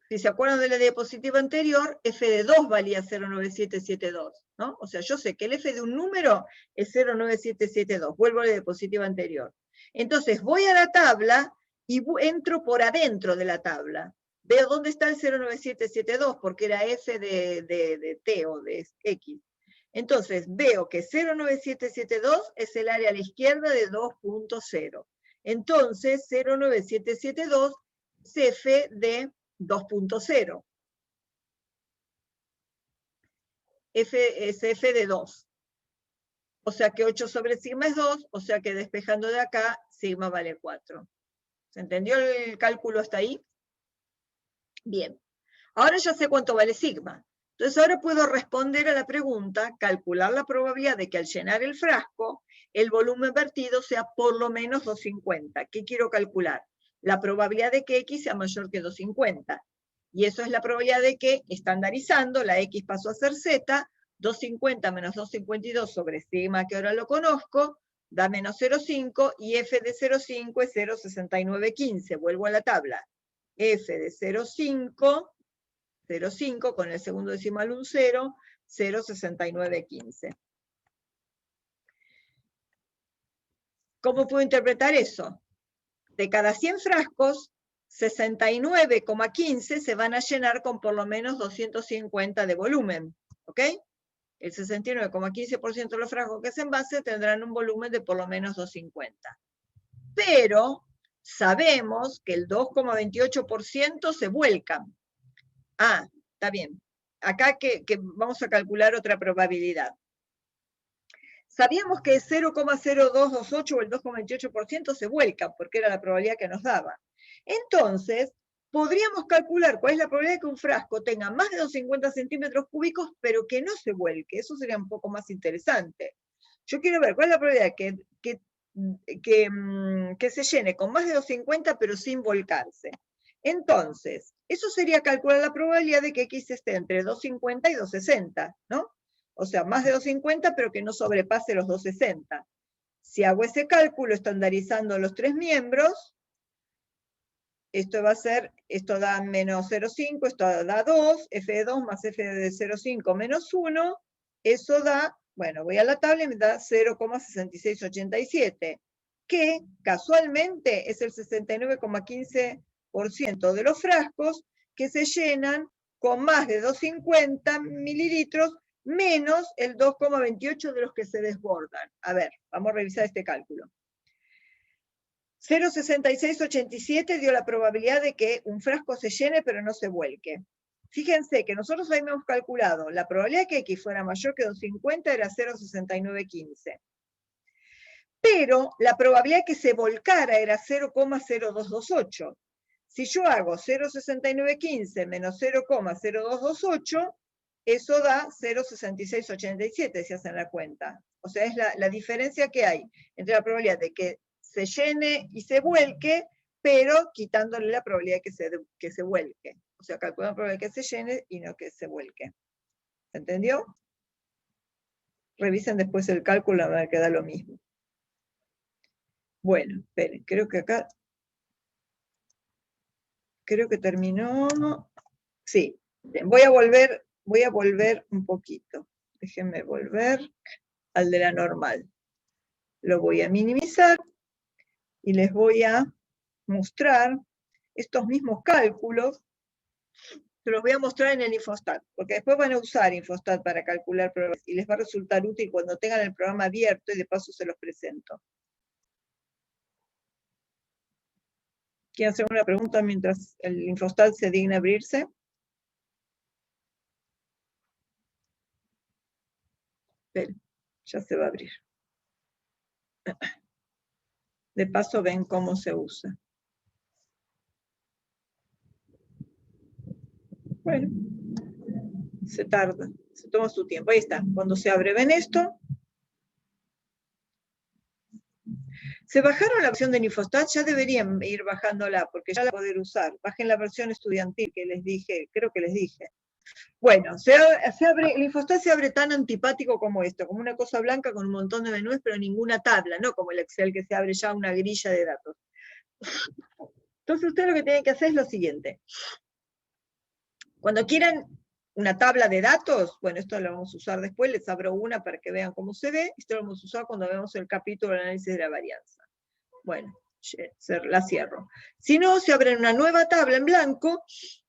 si se acuerdan de la diapositiva anterior, f de 2 valía 0,9772, ¿no? O sea, yo sé que el f de un número es 0,9772. Vuelvo a la diapositiva anterior. Entonces, voy a la tabla y entro por adentro de la tabla. Veo dónde está el 0,9772, porque era f de t o de x. Entonces, veo que 0,9772 es el área a la izquierda de 2.0. Entonces, 0,9772 es f de 2.0. Es f de 2. O sea que 8 sobre sigma es 2, o sea que despejando de acá, sigma vale 4. ¿Se entendió el cálculo hasta ahí? Bien. Ahora ya sé cuánto vale sigma. Entonces ahora puedo responder a la pregunta, calcular la probabilidad de que al llenar el frasco, el volumen vertido sea por lo menos 250. ¿Qué quiero calcular? La probabilidad de que X sea mayor que 250. Y eso es la probabilidad de que, estandarizando, la X pasó a ser Z, 250 menos 252 sobre sigma, que ahora lo conozco, da menos 0,5, y f de 0,5 es 0,6915. Vuelvo a la tabla. F de 0,5, 0,5, con el segundo decimal un 0, 0,6915. ¿Cómo puedo interpretar eso? De cada 100 frascos, 69,15 se van a llenar con por lo menos 250 de volumen, ¿ok? el 69,15% de los frascos que se envasen tendrán un volumen de por lo menos 250. Pero sabemos que el 2,28% se vuelcan. Ah, está bien. Acá que vamos a calcular otra probabilidad. Sabíamos que el 0,0228 o el 2,28% se vuelcan, porque era la probabilidad que nos daba. Entonces, podríamos calcular cuál es la probabilidad de que un frasco tenga más de 250 centímetros cúbicos, pero que no se vuelque. Eso sería un poco más interesante. Yo quiero ver cuál es la probabilidad que se llene con más de 250, pero sin volcarse. Entonces, eso sería calcular la probabilidad de que X esté entre 250 y 260, ¿no? O sea, más de 250, pero que no sobrepase los 260. Si hago ese cálculo estandarizando los tres miembros, esto va a ser, esto da menos 0,5, esto da 2, f de 2 más f de 0,5 menos 1, eso da, bueno, voy a la tabla y me da 0,6687, que casualmente es el 69,15% de los frascos que se llenan con más de 250 mililitros, menos el 2,28 de los que se desbordan. A ver, vamos a revisar este cálculo. 0,6687 dio la probabilidad de que un frasco se llene pero no se vuelque. Fíjense que nosotros habíamos calculado la probabilidad de que X fuera mayor que 250 era 0,6915. Pero la probabilidad de que se volcara era 0,0228. Si yo hago 0,6915 menos 0,0228, eso da 0,6687, si hacen la cuenta. O sea, es la diferencia que hay entre la probabilidad de que se llene y se vuelque, pero quitándole la probabilidad que se vuelque. O sea, calculando la probabilidad que se llene y no que se vuelque. ¿Se entendió? Revisen después el cálculo, a ver que da lo mismo. Bueno, esperen, creo que acá... Creo que terminó... Sí, voy a volver un poquito. Déjenme volver al de la normal. Lo voy a minimizar y les voy a mostrar estos mismos cálculos, se los voy a mostrar en el Infostat, porque después van a usar Infostat para calcular probabilidades y les va a resultar útil cuando tengan el programa abierto y de paso se los presento. ¿Quieren hacer una pregunta mientras el Infostat se digna abrirse? Pero ya se va a abrir. De paso ven cómo se usa. Bueno, se tarda, se toma su tiempo. Ahí está, cuando se abre, ven esto. Se bajaron la versión de Infostat, ya deberían ir bajándola, porque ya la poder usar. Bajen la versión estudiantil que les dije, creo que les dije. Bueno, el Infostat se abre tan antipático como esto, como una cosa blanca con un montón de menús, pero ninguna tabla, no como el Excel que se abre ya una grilla de datos. Entonces ustedes lo que tienen que hacer es lo siguiente. Cuando quieran una tabla de datos, bueno, esto lo vamos a usar después, les abro una para que vean cómo se ve, esto lo vamos a usar cuando vemos el capítulo de análisis de la varianza. Bueno, la cierro. Si no, se abre una nueva tabla en blanco,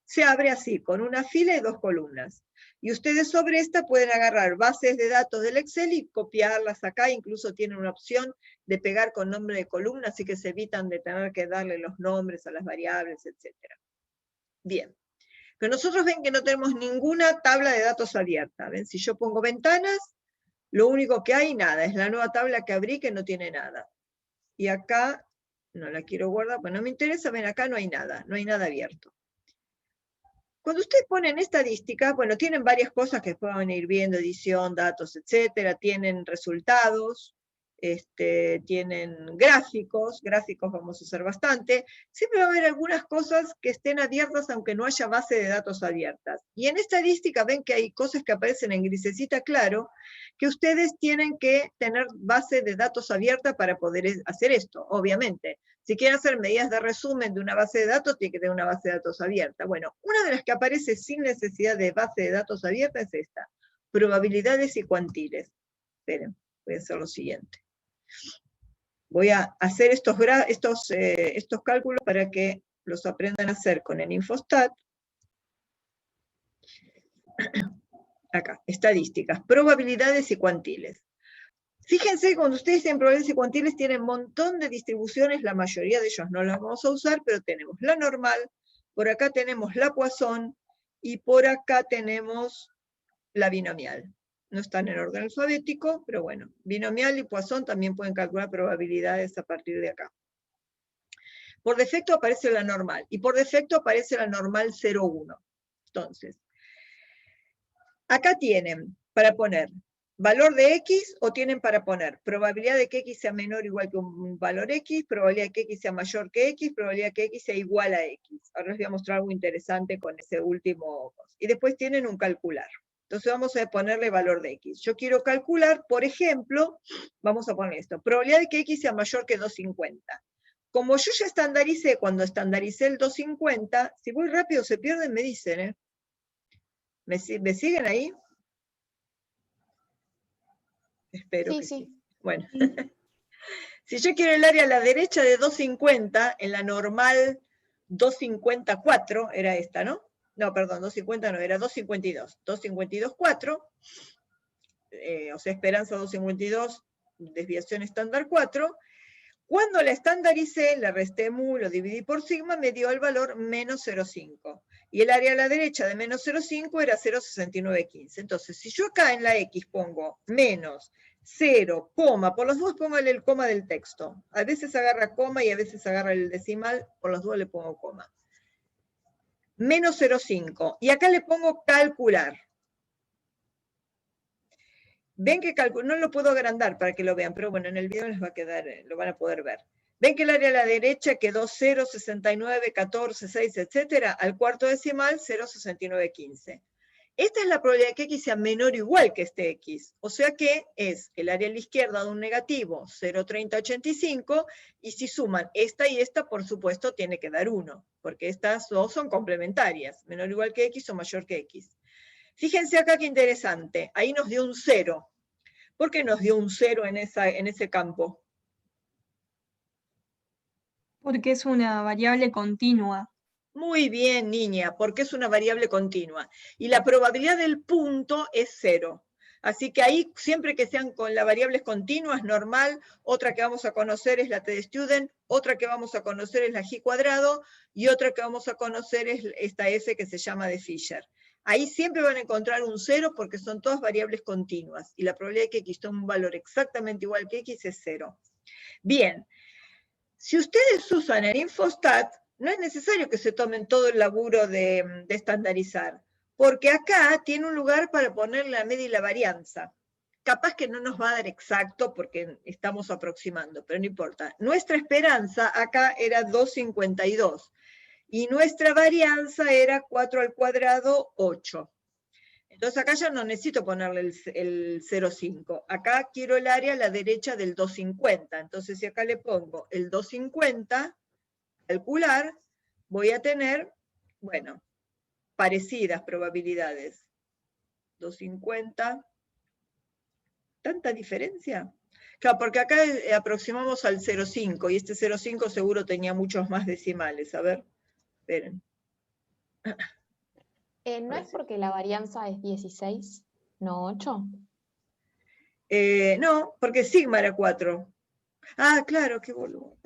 se abre así, con una fila y dos columnas. Y ustedes sobre esta pueden agarrar bases de datos del Excel y copiarlas acá, incluso tienen una opción de pegar con nombre de columna, así que se evitan de tener que darle los nombres a las variables, etc. Bien. Pero nosotros ven que no tenemos ninguna tabla de datos abierta. ¿Ven? Si yo pongo ventanas, lo único que hay, nada. Es la nueva tabla que abrí que no tiene nada. Y acá, no la quiero guardar, pues no me interesa, ven, acá no hay nada abierto. Cuando ustedes ponen estadísticas, bueno, tienen varias cosas que pueden ir viendo, edición, datos, etcétera, tienen resultados, tienen gráficos vamos a usar bastante, siempre va a haber algunas cosas que estén abiertas aunque no haya base de datos abiertas. Y en estadística ven que hay cosas que aparecen en grisecita claro, que ustedes tienen que tener base de datos abierta para poder hacer esto, obviamente. Si quieren hacer medidas de resumen de una base de datos, tiene que tener una base de datos abierta. Bueno, una de las que aparece sin necesidad de base de datos abierta es esta, probabilidades y cuantiles. Esperen, voy a hacer lo siguiente. Voy a hacer estos cálculos para que los aprendan a hacer con el Infostat. acá, estadísticas, probabilidades y cuantiles. Fíjense, cuando ustedes tienen probabilidades y cuantiles, tienen un montón de distribuciones, la mayoría de ellos no las vamos a usar, pero tenemos la normal, por acá tenemos la Poisson, y por acá tenemos la binomial. No están en orden alfabético, pero bueno, binomial y Poisson también pueden calcular probabilidades a partir de acá. Por defecto aparece la normal, y por defecto aparece la normal 0,1. Entonces, acá tienen para poner valor de x, o tienen para poner probabilidad de que x sea menor o igual que un valor x, probabilidad de que x sea mayor que x, probabilidad de que x sea igual a x. Ahora les voy a mostrar algo interesante con ese último. Y después tienen un calcular. Entonces vamos a ponerle valor de x. Yo quiero calcular, por ejemplo, vamos a poner esto, probabilidad de que x sea mayor que 250. Como yo ya estandaricé, cuando estandaricé el 250, si voy rápido se pierden, me dicen, ¿eh? ¿Me siguen ahí? Espero que sí. Bueno, si yo quiero el área a la derecha de 250, en la normal 254, era esta, ¿no? No, perdón, 250 no, era 252. 252, 4, o sea, esperanza 252, desviación estándar 4. Cuando la estandaricé, le resté mu, lo dividí por sigma, me dio el valor menos 0,5. Y el área a la derecha de menos 0,5 era 0,6915. Entonces, si yo acá en la X pongo menos 0, coma, por los dos póngale el coma del texto. A veces agarra coma y a veces agarra el decimal, por los dos le pongo coma. Menos 0,5. Y acá le pongo calcular. Ven que no lo puedo agrandar para que lo vean, pero bueno, en el video les va a quedar, lo van a poder ver. Ven que el área a la derecha quedó 0, 69, 14, 6, etcétera, al cuarto decimal 0,6915. Esta es la probabilidad de que x sea menor o igual que este x, o sea que es el área a la izquierda de un negativo 0,3085, y si suman esta y esta, por supuesto, tiene que dar 1, porque estas dos son complementarias, menor o igual que x o mayor que x. Fíjense acá qué interesante, ahí nos dio un 0. ¿Por qué nos dio un 0 en ese campo? Porque es una variable continua. Muy bien, niña, porque es una variable continua. Y la probabilidad del punto es 0. Así que ahí, siempre que sean con las variables continuas, normal, otra que vamos a conocer es la t-student, otra que vamos a conocer es la g cuadrado, y otra que vamos a conocer es esta f que se llama de Fisher. Ahí siempre van a encontrar un 0 porque son todas variables continuas, y la probabilidad de que x tome un valor exactamente igual que x es 0. Bien, si ustedes usan el Infostat, no es necesario que se tomen todo el laburo de estandarizar, porque acá tiene un lugar para poner la media y la varianza. Capaz que no nos va a dar exacto porque estamos aproximando, pero no importa. Nuestra esperanza acá era 2,52 y nuestra varianza era 4 al cuadrado, 8. Entonces acá ya no necesito ponerle el 0,5. Acá quiero el área a la derecha del 250. Entonces si acá le pongo el 250, calcular, voy a tener, bueno, parecidas probabilidades. 250. ¿Tanta diferencia? Claro, porque acá aproximamos al 0,5 y este 0,5 seguro tenía muchos más decimales. A ver, esperen. ¿No es porque la varianza es 16, no 8? No, porque sigma era 4. Ah, claro, qué boludo.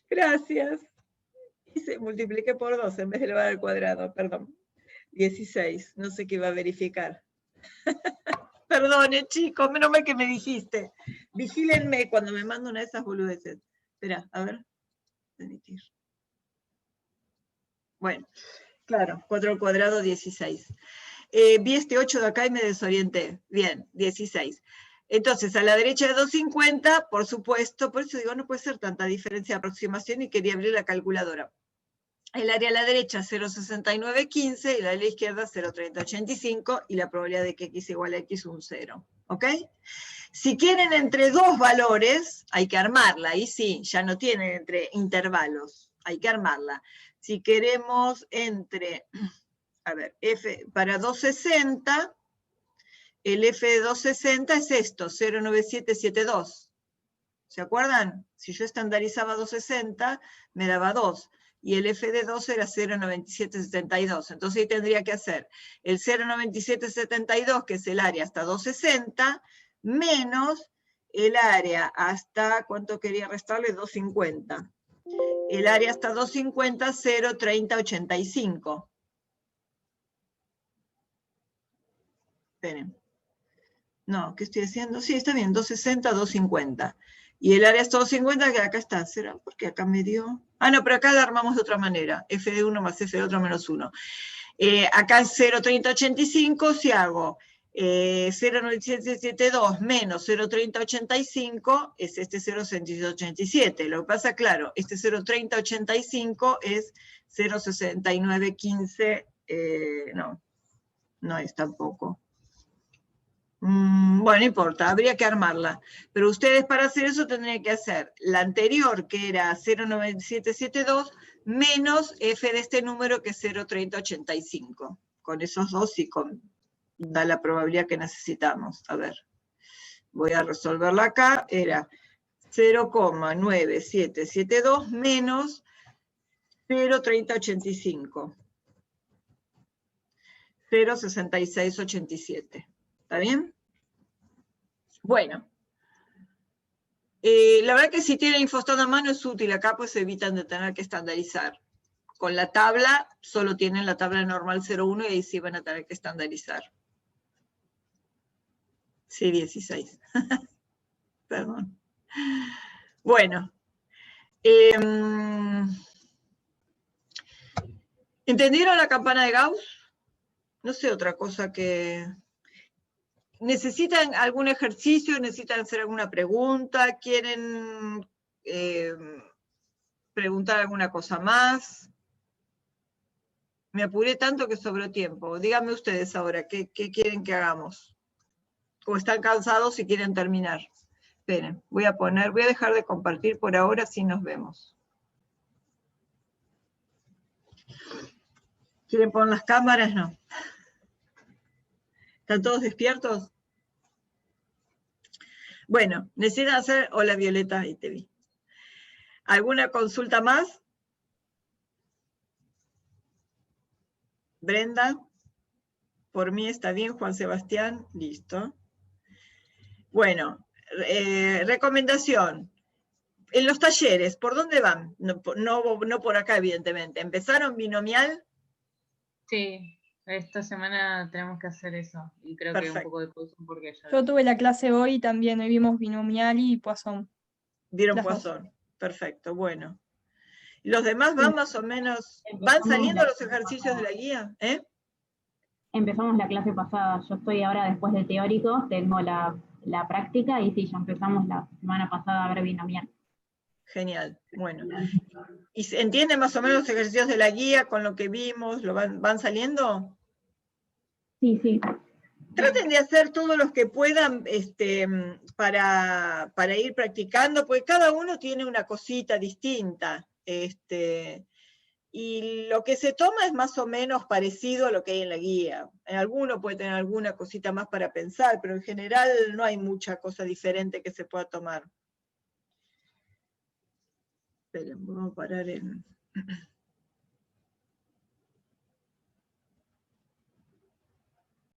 Gracias. Y se multipliqué por 2 en vez de elevar al cuadrado, perdón. 16, no sé qué iba a verificar. Perdone, chicos, menos mal que me dijiste. Vigílenme cuando me mando una de esas boludeces. Espera, a ver. Permitir. Bueno, claro, 4 al cuadrado, 16. Vi este 8 de acá y me desorienté. Bien, 16. Entonces, a la derecha de 250, por supuesto, por eso digo, no puede ser tanta diferencia de aproximación y quería abrir la calculadora. El área a la derecha 0,6915 y la de la izquierda 0,3085 y la probabilidad de que x igual a x un 0. ¿Ok? Si quieren entre dos valores, hay que armarla. Ahí sí, ya no tienen entre intervalos. Hay que armarla. Si queremos entre, a ver, f para 260, el f de 260 es esto, 0,9772. ¿Se acuerdan? Si yo estandarizaba 260, me daba 2. y el f de 2 era 0,9772. Entonces ahí tendría que hacer el 0,9772, que es el área hasta 260, menos el área hasta, ¿cuánto quería restarle? 250. El área hasta 250, 0,3085. Esperen. No, ¿qué estoy haciendo? Sí, está bien, 260, 250. Y el área hasta 250, que acá está. ¿Será porque acá me dio? Ah, no, pero acá la armamos de otra manera. F de 1 más F de otro menos 1. Acá es 0,3085, si hago 0,9772 menos 0,3085, es este 0,6787. Lo que pasa, claro, este 0,3085 es 0,6915, no es tampoco. Bueno, no importa, habría que armarla. Pero ustedes para hacer eso tendrían que hacer la anterior, que era 0,9772, menos f de este número, que es 0,3085. Con esos dos sí da la probabilidad que necesitamos. A ver, voy a resolverla acá. Era 0,9772 menos 0,3085. 0,6687. ¿Está bien? Bueno. La verdad que si tienen Infostat a mano es útil acá, pues evitan de tener que estandarizar. Con la tabla, solo tienen la tabla normal 01 y ahí sí van a tener que estandarizar. Sí, 16. Perdón. Bueno. ¿Entendieron la campana de Gauss? No sé otra cosa que... ¿Necesitan algún ejercicio? ¿Necesitan hacer alguna pregunta? ¿Quieren preguntar alguna cosa más? Me apuré tanto que sobró tiempo. Díganme ustedes ahora, ¿qué quieren que hagamos? ¿O están cansados y quieren terminar? Esperen, voy a dejar de compartir por ahora, así nos vemos. ¿Quieren poner las cámaras? No. ¿Están todos despiertos? Bueno, necesitan hacer... Hola Violeta, ahí te vi. ¿Alguna consulta más? Brenda, por mí está bien. Juan Sebastián, listo. Bueno, recomendación. En los talleres, ¿por dónde van? No por acá, evidentemente. ¿Empezaron binomial? Sí, esta semana tenemos que hacer eso. Y creo que un poco de Poisson porque ya... Yo tuve la clase hoy y también hoy vimos binomial y Poisson. Vieron Las Poisson. Perfecto, bueno. ¿Los demás van más o menos? ¿Van saliendo los ejercicios de la guía? Empezamos la clase pasada. Yo estoy ahora después de teórico, tengo la práctica y sí, ya empezamos la semana pasada a ver binomial. Genial, bueno. ¿Y se entienden más o menos los ejercicios de la guía con lo que vimos? ¿Lo van saliendo? Sí, sí. Traten de hacer todos los que puedan para ir practicando, porque cada uno tiene una cosita distinta. Y lo que se toma es más o menos parecido a lo que hay en la guía. En alguno puede tener alguna cosita más para pensar, pero en general no hay mucha cosa diferente que se pueda tomar. Esperen, vamos a parar en...